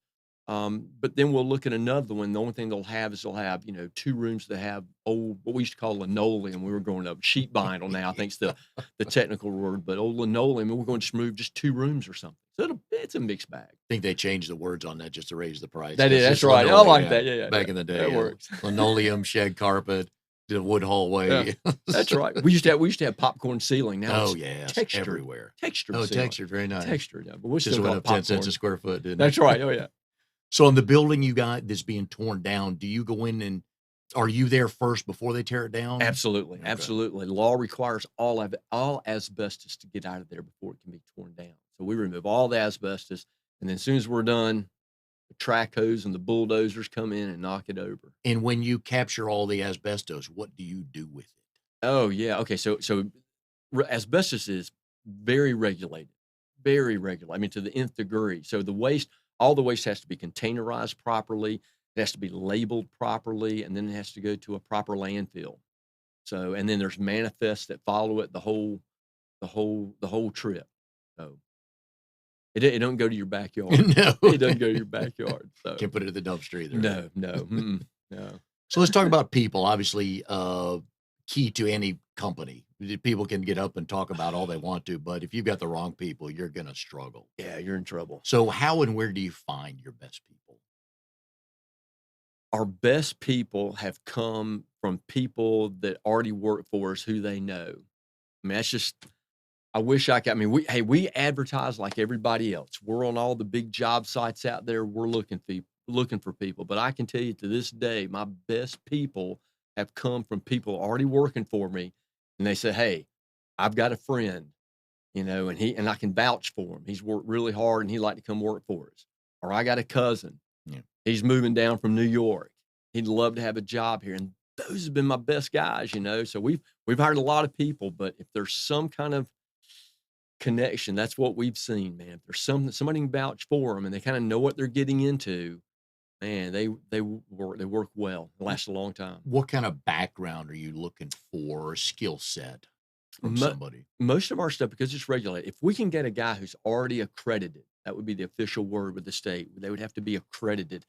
But then we'll look at another one. The only thing they'll have 2 rooms that have old, what we used to call linoleum. We were growing up, sheet vinyl now, I think's the technical word, but old linoleum, and we're going to move just 2 rooms or something. So it's a mixed bag. I think they changed the words on that just to raise the price. That's right. I like that. Yeah. Back in the day, that works. Linoleum, shed carpet, the wood hallway. Yeah, that's right. We used to have popcorn ceiling. Now textured everywhere. Textured. Oh, ceiling. textured, very nice. Textured. Yeah, but we're just still went up 10 cents a square foot, didn't it? That's right. Oh yeah. So on the building you got that's being torn down, do you go in and are you there first before they tear it down? Absolutely. Okay. Absolutely. Law requires all asbestos to get out of there before it can be torn down. So we remove all the asbestos, and then as soon as we're done, the track hose and the bulldozers come in and knock it over. And when you capture all the asbestos, what do you do with it? Oh yeah. Okay. So asbestos is very regulated, very regulated. I mean, to the nth degree. So all the waste has to be containerized properly. It has to be labeled properly, and then it has to go to a proper landfill. So, and then there's manifests that follow it the whole trip. So it don't go to your backyard. No, it doesn't go to your backyard. So can't put it in the dumpster either. No. So let's talk about people. Obviously, key to any company. People can get up and talk about all they want to, but if you've got the wrong people, you're going to struggle. Yeah, you're in trouble. So how and where do you find your best people? Our best people have come from people that already work for us who they know. I mean, that's just, I wish I could. I mean, we advertise like everybody else. We're on all the big job sites out there. We're looking for people. But I can tell you to this day, my best people have come from people already working for me. And they say, hey, I've got a friend, and I can vouch for him. He's worked really hard and he'd like to come work for us. Or I got a cousin. Yeah. He's moving down from New York. He'd love to have a job here. And those have been my best guys, So we've hired a lot of people, but if there's some kind of connection, that's what we've seen, man. If there's somebody can vouch for them and they kind of know what they're getting into, man, they work well. They last a long time. What kind of background are you looking for, or skill set from somebody? Most of our stuff, because it's regulated, if we can get a guy who's already accredited, that would be the official word with the state. They would have to be accredited.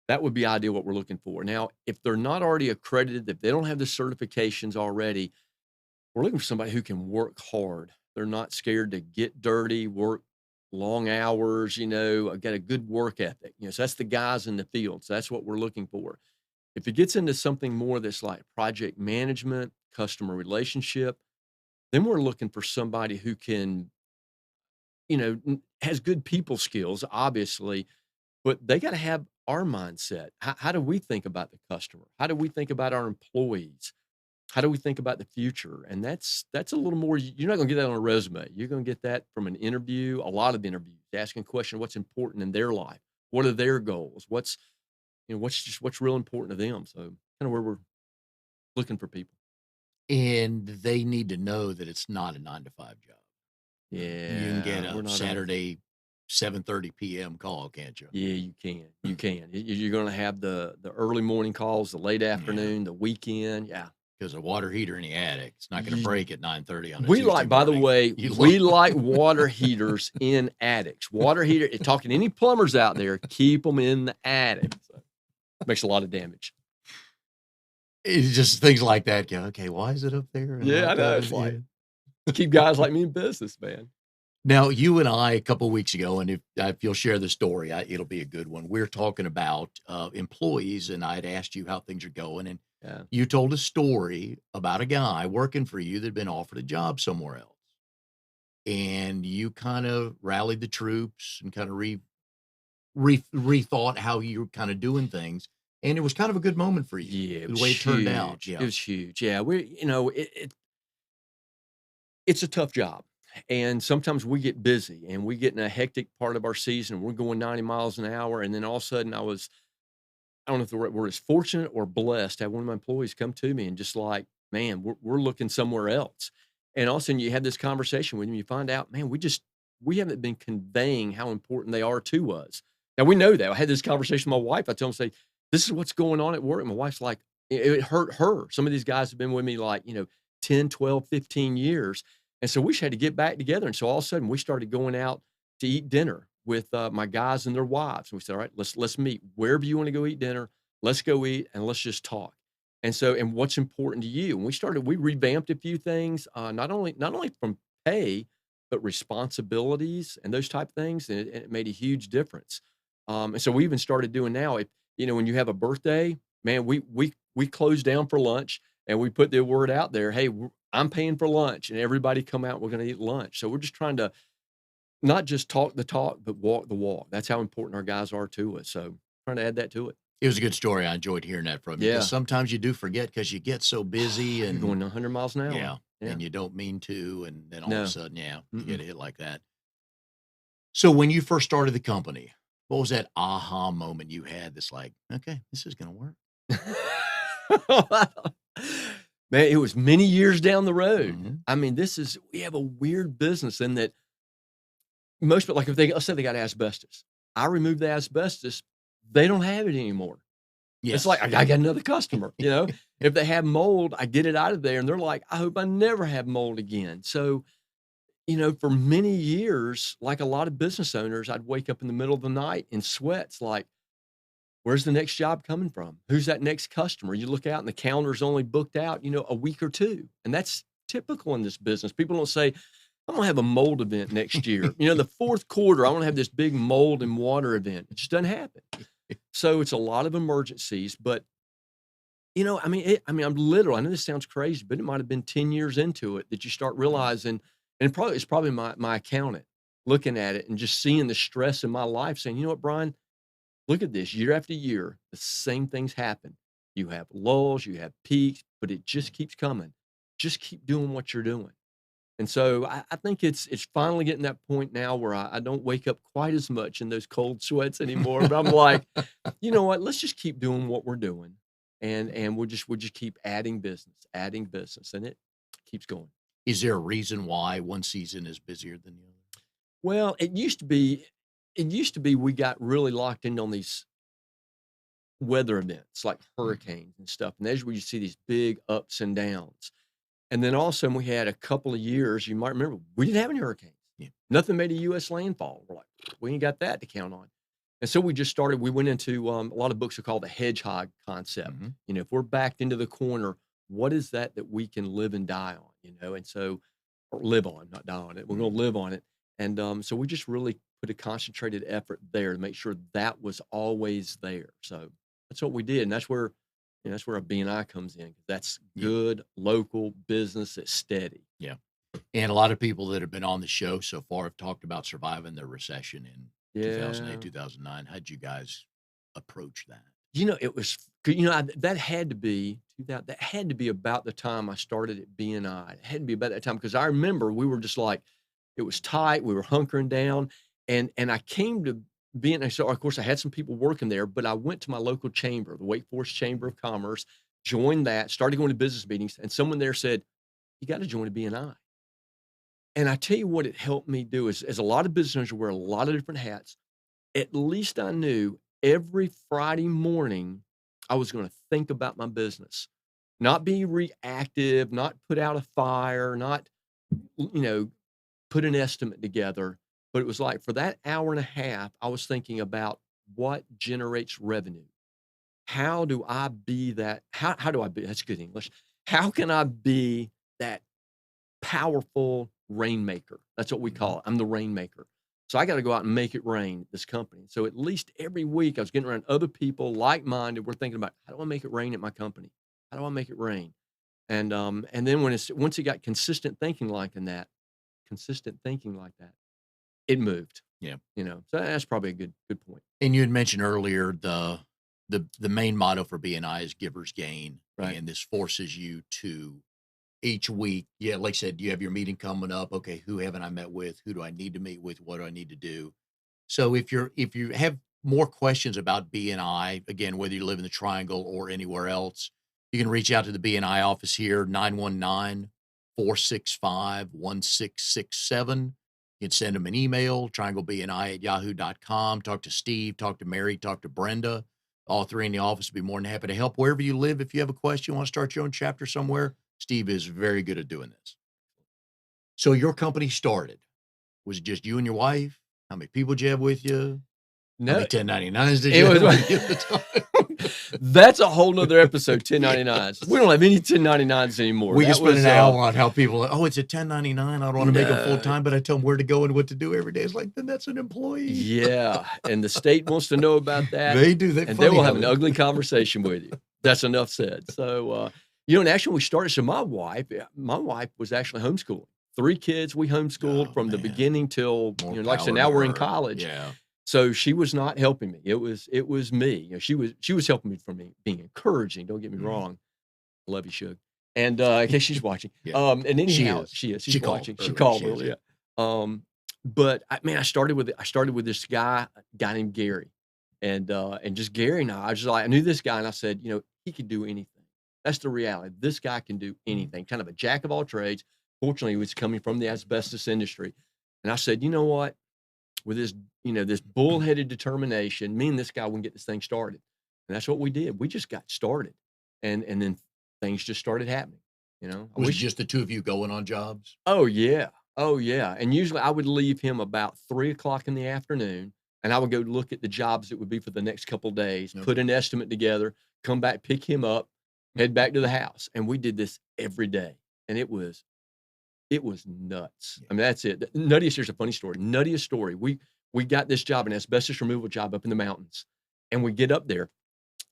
That would be ideal what we're looking for. Now, if they're not already accredited, if they don't have the certifications already, we're looking for somebody who can work hard. They're not scared to get dirty, work long hours, get a good work ethic. So that's the guys in the field. So that's what we're looking for. If it gets into something more that's like project management, customer relationship, then we're looking for somebody who can, has good people skills, obviously, but they got to have our mindset. How do we think about the customer? How do we think about our employees? How do we think about the future? And that's a little more, you're not going to get that on a resume. You're going to get that from an interview, a lot of interviews, asking a question, what's important in their life? What are their goals? What's real important to them? So kind of where we're looking for people. And they need to know that it's not a 9-to-5 job. Yeah. You can get a Saturday 7:30 p.m. call, can't you? Yeah, you can. You can. You're going to have the early morning calls, the late afternoon, the weekend. Yeah. Because a water heater in the attic, it's not going to break at 9:30 on a We Tuesday like, by the morning. way, we like water heaters in attics. Water heater, talking to any plumbers out there, keep them in the attic. So, makes a lot of damage. It's just things like that. Go, okay, why is it up there? Yeah, I know. It's like, keep guys like me in business, man. Now, you and I, a couple of weeks ago, and if you'll share the story, it'll be a good one. We're talking about employees, and I'd asked you how things are going, and you told a story about a guy working for you that had been offered a job somewhere else. And you kind of rallied the troops and kind of rethought how you were kind of doing things. And it was kind of a good moment for you. Yeah, the way it turned out. Yeah. It was huge. Yeah, it's a tough job. And sometimes we get busy and we get in a hectic part of our season. We're going 90 miles an hour. And then all of a sudden I don't know if the right word is fortunate or blessed to have one of my employees come to me and just like, man, we're looking somewhere else. And all of a sudden you have this conversation with them. You find out, man, we haven't been conveying how important they are to us. Now we know that. I had this conversation with my wife. I told them, say, this is what's going on at work. And my wife's like, it hurt her. Some of these guys have been with me like, 10, 12, 15 years. And so we just had to get back together. And so all of a sudden we started going out to eat dinner with my guys and their wives. And we said, all right, let's meet wherever you want to go eat dinner. Let's go eat and let's just talk. And so, and what's important to you? And we revamped a few things, not only from pay, but responsibilities and those type of things. And it made a huge difference. And so we even started doing now, when you have a birthday, man, we close down for lunch and we put the word out there, hey, I'm paying for lunch and everybody come out, we're going to eat lunch. So we're just trying to not just talk the talk, but walk the walk. That's how important our guys are to us. So trying to add that to it. It was a good story. I enjoyed hearing that from you. Yeah. Because sometimes you do forget because you get so busy and you're going 100 miles an hour. Yeah. And you don't mean to. And then all of a sudden, you get a hit like that. So when you first started the company, what was that aha moment you had that's like, okay, this is going to work? Man, it was many years down the road. Mm-hmm. I mean, we have a weird business in that most, like let's say they got asbestos. I remove the asbestos, they don't have it anymore. Yes. It's like, I got another customer, If they have mold, I get it out of there and they're like, I hope I never have mold again. So, for many years, like a lot of business owners, I'd wake up in the middle of the night in sweats, like, where's the next job coming from? Who's that next customer? You look out and the calendar's only booked out, a week or two. And that's typical in this business. People don't say, I'm going to have a mold event next year. The fourth quarter, I want to have this big mold and water event. It just doesn't happen. So it's a lot of emergencies, but I'm literal. I know this sounds crazy, but it might have been 10 years into it that you start realizing, and it's probably my accountant looking at it and just seeing the stress in my life saying, you know what, Bryan, look at this year after year, the same things happen. You have lulls, you have peaks, but it just keeps coming. Just keep doing what you're doing. And so I think it's finally getting that point now where I don't wake up quite as much in those cold sweats anymore. But I'm like, you know what? Let's just keep doing what we're doing, and we'll just keep adding business, and it keeps going. Is there a reason why one season is busier than the other? Well, it used to be we got really locked in on these weather events like hurricanes and stuff, and that's where you see these big ups and downs. And then all of a sudden we had a couple of years, you might remember, we didn't have any hurricanes. Yeah. Nothing made a U.S. landfall. We're like, we ain't got that to count on. And so we went into a lot of books are called the hedgehog concept. If we're backed into the corner, what is that we can live and die on, and so, or live on, not die on it. We're going to live on it. And so we just really put a concentrated effort there to make sure that was always there. So that's what we did. And that's where a BNI comes in. That's good local business that's steady. Yeah. And a lot of people that have been on the show so far have talked about surviving the recession in 2008, 2009. How'd you guys approach that? It was, that had to be about the time I started at BNI. It had to be about that time because I remember we were just like, it was tight. We were hunkering down. And I came to BNI. So, of course, I had some people working there, but I went to my local chamber, the Wake Forest Chamber of Commerce, joined that, started going to business meetings, and someone there said, you got to join a BNI. And I tell you what it helped me do is, as a lot of business owners wear a lot of different hats, at least I knew every Friday morning I was going to think about my business, not be reactive, not put out a fire, not, put an estimate together. But it was like for that hour and a half, I was thinking about what generates revenue. How do I be that? How do I be? That's good English. How can I be that powerful rainmaker? That's what we call it. I'm the rainmaker. So I got to go out and make it rain at this company. So at least every week I was getting around other people like-minded. We're thinking about, how do I make it rain at my company? How do I make it rain? And then once it got consistent thinking like that, it moved. Yeah. So that's probably a good point. And you had mentioned earlier the main motto for BNI is givers gain. Right. And this forces you to each week. Yeah. Like I said, you have your meeting coming up. Okay. Who haven't I met with? Who do I need to meet with? What do I need to do? So if you have more questions about BNI, again, whether you live in the Triangle or anywhere else, you can reach out to the BNI office here, 919-465-1667. You can send them an email, trianglebni@yahoo.com. Talk to Steve, talk to Mary, talk to Brenda. All three in the office would be more than happy to help wherever you live. If you have a question, want to start your own chapter somewhere, Steve is very good at doing this. So your company started. Was it just you and your wife? How many people did you have with you? No. How many 1099s did you have with you at the time? That's a whole nother episode, 1099s. We don't have any 1099s anymore. We can spend an hour on how people, it's a 1099. I don't want to make them full time, but I tell them where to go and what to do every day. It's like, then that's an employee. Yeah. And the state wants to know about that. They do. And they will have an ugly conversation with you. That's enough said. So, and actually we started, so my wife was actually homeschooling. 3 kids we homeschooled from the beginning till, like I said, now we're in college. Yeah. So she was not helping me. It was me. She was helping me for me, being encouraging. Don't get me wrong. I love you, Shug. And in case she's watching. Yeah. And anyhow, she is. She's watching. She called earlier. Yeah. But I started with this guy named Gary, and just Gary and I was just like, I knew this guy, and I said, he could do anything. That's the reality. This guy can do anything. Kind of a jack of all trades. Fortunately, he was coming from the asbestos industry, and I said, you know what? With this, this bullheaded determination, me and this guy wouldn't get this thing started. And that's what we did. We just got started. And then things just started happening. Was it just the two of you going on jobs? Oh yeah. And usually I would leave him about 3:00 in the afternoon, and I would go look at the jobs that would be for the next couple of days, put an estimate together, come back, pick him up, head back to the house. And we did this every day. And it was It was nuts. Yeah. I mean, that's it. Nuttiest, here's a funny story. Nuttiest story. We got this job, an asbestos removal job up in the mountains. And we get up there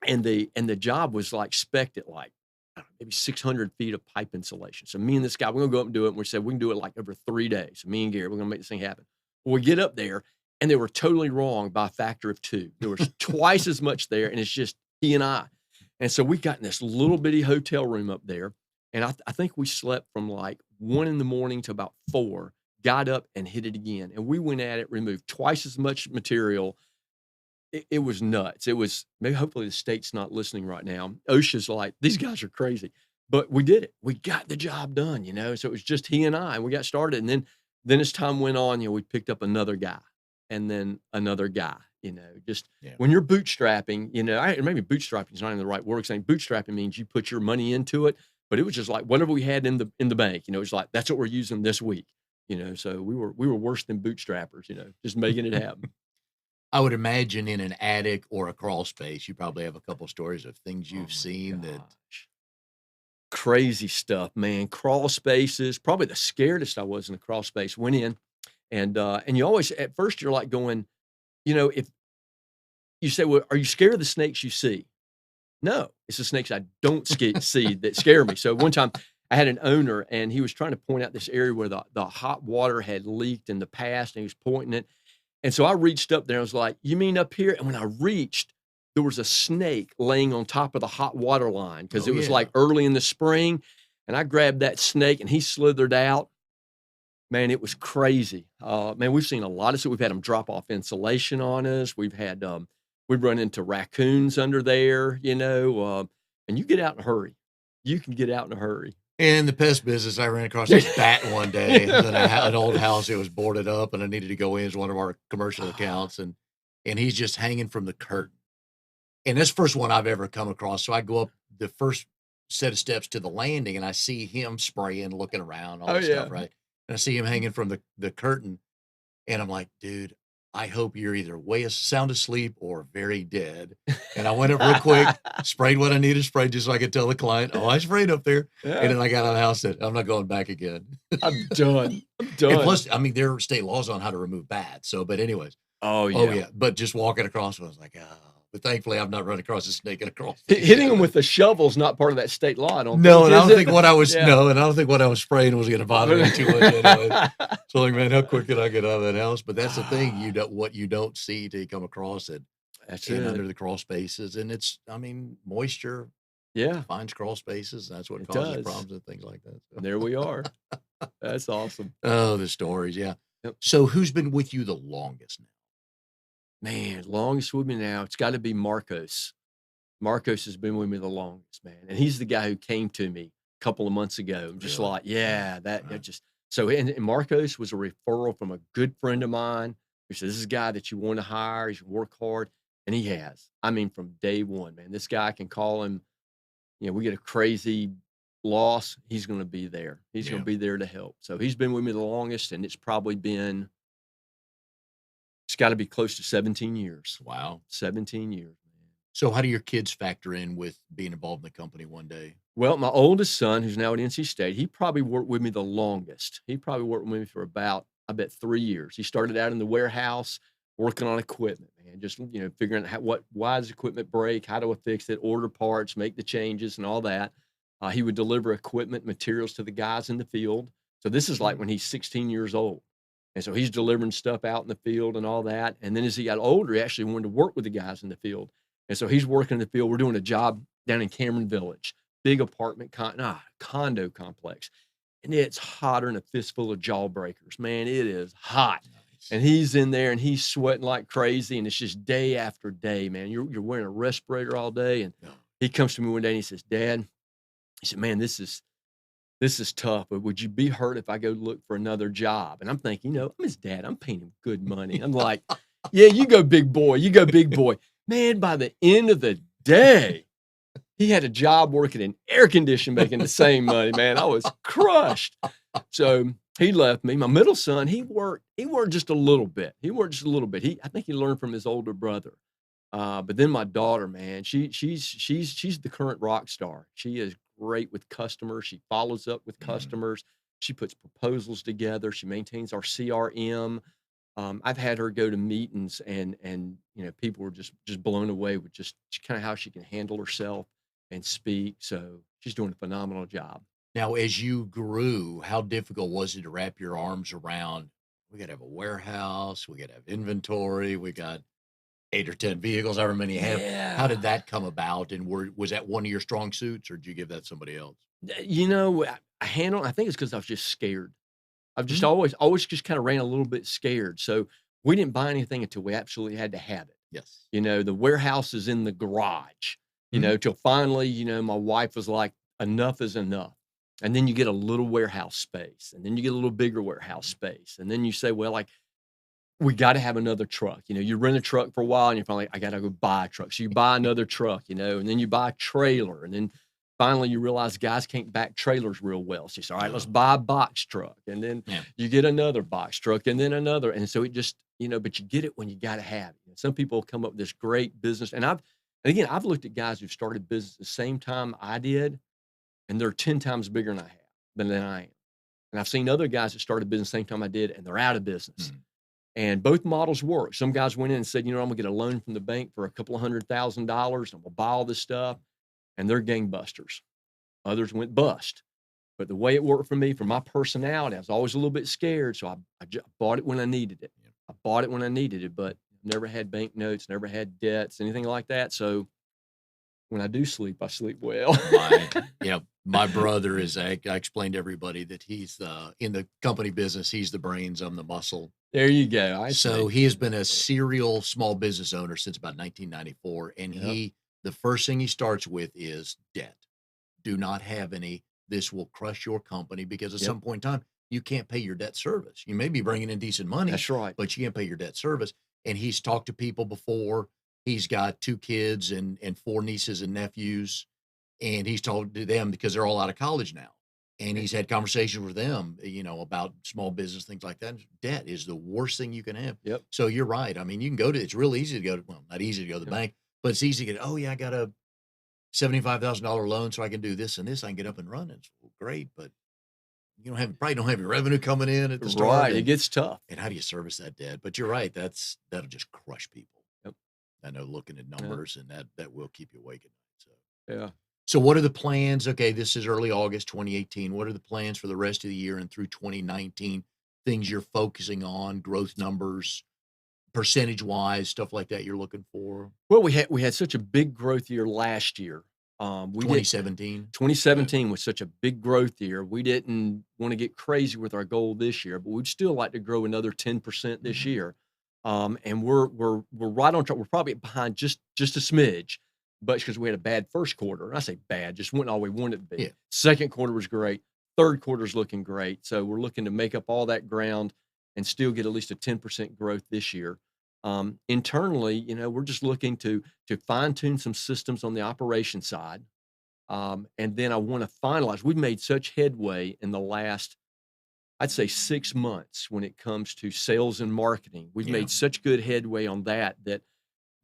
and the job was like spec'd at like, I don't know, maybe 600 feet of pipe insulation. So me and this guy, we're gonna go up and do it. And we said, we can do it like over 3 days. So me and Gary, we're gonna make this thing happen. Well, we get up there and they were totally wrong by a factor of 2. There was twice as much there, and it's just he and I. And so we got in this little bitty hotel room up there. And I think we slept from like 1 in the morning to about 4, got up and hit it again. And we went at it, removed twice as much material. It was nuts. It was, maybe hopefully the state's not listening right now. OSHA's like, these guys are crazy. But we did it. We got the job done, you know. So it was just he and I, and we got started. And then as time went on, you know, we picked up another guy and then another guy, you know, just when you're bootstrapping, you know, maybe bootstrapping is not even the right word. Saying bootstrapping means you put your money into it, but it was just like whatever we had in the bank, you know, it's like, that's what we're using this week, you know. So we were worse than bootstrappers, you know, just making it happen. I would imagine in an attic or a crawl space, you probably have a couple stories of things you've seen that crazy stuff, man. Crawl spaces, probably the scaredest I was in a crawl space. Went in and you always, at first you're like going, you know, if you say, well, are you scared of the snakes you see? No, it's the snakes I don't see that scare me. So one time I had an owner and he was trying to point out this area where the hot water had leaked in the past, and he was pointing it. And so I reached up there and I was like, you mean up here? And when I reached, there was a snake laying on top of the hot water line because it was like early in the spring. And I grabbed that snake and he slithered out. Man, it was crazy. Man, we've seen a lot of stuff. We've had them drop off insulation on us. We've had, we've run into raccoons under there, you know, and you get out in a hurry. You can get out in a hurry. In the pest business, I ran across this bat one day. It was in an old house. It was boarded up, and I needed to go in as one of our commercial accounts, and he's just hanging from the curtain. And that's the first one I've ever come across. So I go up the first set of steps to the landing, and I see him spraying, looking around, all this stuff, right? And I see him hanging from the curtain, and I'm like, dude, I hope you're either sound asleep or very dead. And I went up real quick, sprayed what I needed to spray just so I could tell the client, oh, I sprayed up there. Yeah. And then I got out of the house and said, I'm not going back again. I'm done. I'm done. And plus, I mean, there are state laws on how to remove bats. So, but anyways. Oh, yeah. But just walking across, I was like, oh. But thankfully, I've not run across a snake and across. Hitting them with a shovel is not part of that state law. I don't no, think. And I don't think what I was and I don't think what I was spraying was going to bother me too much anyway. So like, man, how quick can I get out of that house? But that's the thing, what you don't see till you come across it. That's it. Under the crawl spaces, and it's, I mean, moisture. Finds crawl spaces. That's what causes problems and things like that. So. There we are. That's awesome. Oh, the stories, yeah. Yep. So who's been with you the longest now? Man, longest with me now, it's got to be Marcos. Marcos has been with me the longest, man. And he's the guy who came to me a couple of months ago. Just like, that just, so, and Marcos was a referral from a good friend of mine who said, this is a guy that you want to hire. He's work hard. And he has. I mean, from day one, man, this guy, can call him, you know, we get a crazy loss, he's going to be there. He's going to be there to help. So he's been with me the longest, and it's probably been, it's got to be close to 17 years. Wow. 17 years, man. So how do your kids factor in with being involved in the company one day? Well, my oldest son, who's now at NC State, he probably worked with me the longest. He probably worked with me for about, I bet, 3 years. He started out in the warehouse working on equipment, man, just, you know, figuring out why does equipment break? How do I fix it? Order parts, make the changes and all that. He would deliver equipment, materials to the guys in the field. So this is like when he's 16 years old. And so he's delivering stuff out in the field and all that. And then as he got older, he actually wanted to work with the guys in the field. And so he's working in the field. We're doing a job down in Cameron Village, big apartment, condo complex. And it's hotter than a fistful of jawbreakers, man. It is hot. Nice. And he's in there and he's sweating like crazy. And it's just day after day, man. You're wearing a respirator all day. And he comes to me one day and he says, Dad, he said, man, this is tough, but would you be hurt if I go look for another job? And I'm thinking, you know, I'm his dad. I'm paying him good money. I'm like, yeah, you go big boy. You go big boy. Man, by the end of the day, he had a job working in air conditioning, making the same money, man. I was crushed. So he left me. My middle son, he worked just a little bit. I think he learned from his older brother. But then my daughter, man, she's the current rock star. She is great with customers. She follows up with customers. She puts proposals together. She maintains our CRM. I've had her go to meetings, and people were just blown away with just kind of how she can handle herself and speak. So she's doing a phenomenal job. Now, as you grew, how difficult was it to wrap your arms around? We got to have a warehouse. We got to have inventory. We got 8 or 10 vehicles, however many you have. How did Yeah. that come about? And was that one of your strong suits, or did you give that to somebody else? I think it's because I was just scared. I've just Mhm. always just kind of ran a little bit scared. So we didn't buy anything until we absolutely had to have it. Yes. The warehouse is in the garage, Mhm. till finally, my wife was like, enough is enough. And then you get a little warehouse space, and then you get a little bigger warehouse space. And then you say, well, like, we got to have another truck. You rent a truck for a while and you're finally, I got to go buy a truck. So you buy another truck, and then you buy a trailer. And then finally you realize guys can't back trailers real well. So you say, all right, let's Oh, buy a box truck. And then yeah. you get another box truck and then another. And so it just, but you get it when you got to have it. Some people come up with this great business. And I've looked at guys who've started business the same time I did, and they're 10 times bigger than I am. And I've seen other guys that started business the same time I did, and they're out of business. Mhm. And both models work. Some guys went in and said, I'm gonna get a loan from the bank for a couple of $100,000 and we'll buy all this stuff. And they're gangbusters. Others went bust. But the way it worked for me, for my personality, I was always a little bit scared. So I just bought it when I needed it. Yeah. I bought it when I needed it, but never had bank notes, never had debts, anything like that. So when I do sleep, I sleep well. My brother is, I explained to everybody that he's in the company business. He's the brains, I'm the muscle. There you go. I So see. he has been a serial small business owner since about 1994. And Yep. the first thing he starts with is debt. Do not have any. This will crush your company because at Yep. some point in time, you can't pay your debt service. You may be bringing in decent money, That's right. but you can't pay your debt service. And he's talked to people before. He's got 2 kids and 4 nieces and nephews. And he's talked to them because they're all out of college now. And he's had conversations with them, about small business, things like that. Debt is the worst thing you can have. Yep. So you're right. I mean, you can it's real easy to go to, well, not easy to go to the bank, but it's easy to get, oh yeah, I got a $75,000 loan so I can do this and this. I can get up and run. It's great, but you probably don't have your revenue coming in at the start. Right. It gets tough. And how do you service that debt? But you're right. That'll just crush people. Yep. I know, looking at numbers, and that will keep you awake at night. So. Yeah. So what are the plans? Okay, this is early August 2018. What are the plans for the rest of the year and through 2019? Things you're focusing on, growth numbers, percentage wise, stuff like that you're looking for? Well, we had such a big growth year last year. 2017? 2017 was such a big growth year. We didn't want to get crazy with our goal this year, but we'd still like to grow another 10% this year. And we're right on track. We're probably behind just a smidge, but because we had a bad first quarter. And I say bad, just wasn't all we wanted to be. Yeah. Second quarter was great. Third quarter's looking great. So we're looking to make up all that ground and still get at least a 10% growth this year. Internally, we're just looking to fine tune some systems on the operation side. And then I want to finalize. We've made such headway in the last, I'd say, 6 months when it comes to sales and marketing. We've Yeah. made such good headway on that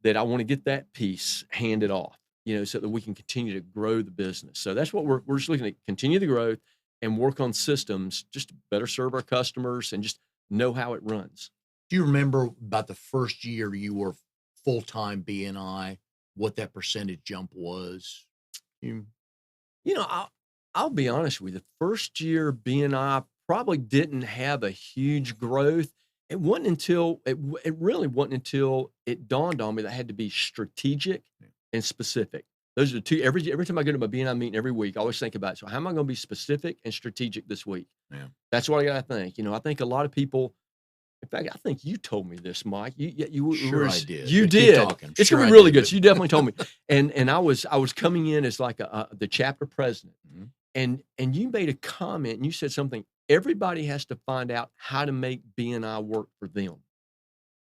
I want to get that piece handed off, so that we can continue to grow the business. So that's what we're just looking at, continue the growth and work on systems just to better serve our customers and just know how it runs. Do you remember about the first year you were full-time BNI, what that percentage jump was? You I'll be honest with you. The first year BNI probably didn't have a huge growth. It wasn't until it really wasn't until it dawned on me that I had to be strategic and specific. Those are the two. Every time I go to my BNI meeting every week, I always think about it. So how am I going to be specific and strategic this week? Yeah. That's what I got to think. I think a lot of people. In fact, I think you told me this, Mike. You Sure I did. You But keep did. talking. It's Sure gonna I be really did. good. So you definitely told me. And I was coming in as like the chapter president, Mhm. and you made a comment and you said something. Everybody has to find out how to make BNI work for them,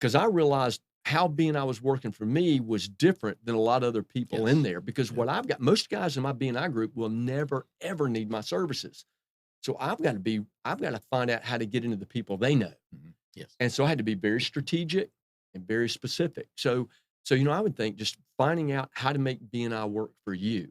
because I realized how BNI was working for me was different than a lot of other people in Yes. there. Because Yeah. what I've got, most guys in my BNI group will never ever need my services. So I've got to find out how to get into the people they know. Mhm. Yes. And so I had to be very strategic and very specific. So I would think just finding out how to make BNI work for you,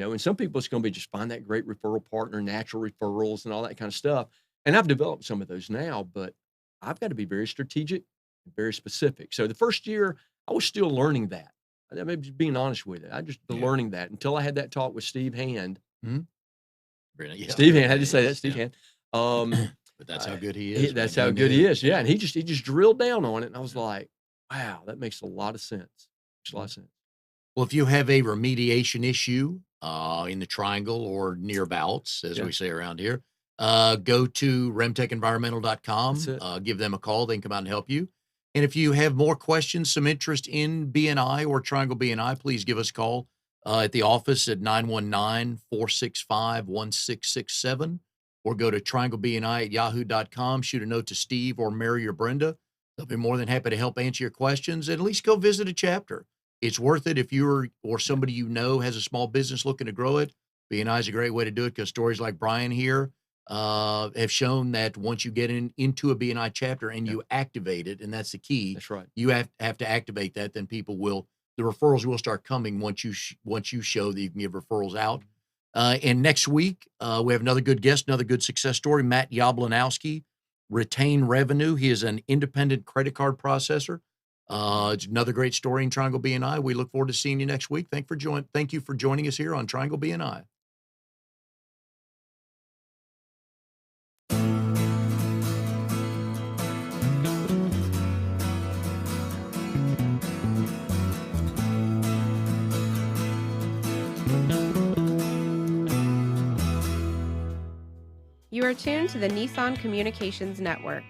and some people it's going to be just find that great referral partner, natural referrals and all that kind of stuff. And I've developed some of those now, but I've got to be very strategic and very specific. So the first year I was still learning that. I mean, just being honest with it. I just learning that until I had that talk with Steve Hand. Yeah, Steve Hand, I had to say that, is, Steve yeah. Hand. But that's how good he is. That's man. how He good he knew. is. Yeah. And he just drilled down on it. And I was like, wow, that makes a lot of sense. Makes a lot of sense. Well, if you have a remediation issue in the Triangle or nearabouts, as we say around here, go to remtechenvironmental.com. That's it. Give them a call. They can come out and help you. And if you have more questions, some interest in BNI or Triangle BNI, please give us a call at the office at 919-465-1667 or go to trianglebni@yahoo.com. Shoot a note to Steve or Mary or Brenda. They'll be more than happy to help answer your questions and at least go visit a chapter. It's worth it if you're or somebody you know has a small business looking to grow it. BNI is a great way to do it because stories like Bryan here have shown that once you get into a BNI chapter and you activate it, and that's the key. That's right. You have to activate that. Then the referrals will start coming once you show that you can give referrals out. And next week we have another good guest, another good success story. Matt Yablanowski, Retain Revenue. He is an independent credit card processor. It's another great story in Triangle BNI. We look forward to seeing you next week. Thank you for joining us here on Triangle BNI. You are tuned to the Nissan Communications Network.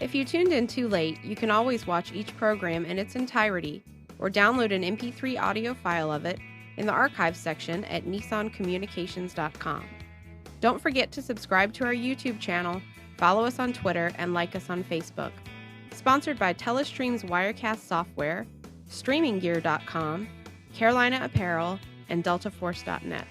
If you tuned in too late, you can always watch each program in its entirety or download an MP3 audio file of it in the archives section at nissancommunications.com. Don't forget to subscribe to our YouTube channel, follow us on Twitter, and like us on Facebook. Sponsored by Telestream's Wirecast software, StreamingGear.com, Carolina Apparel, and DeltaForce.net.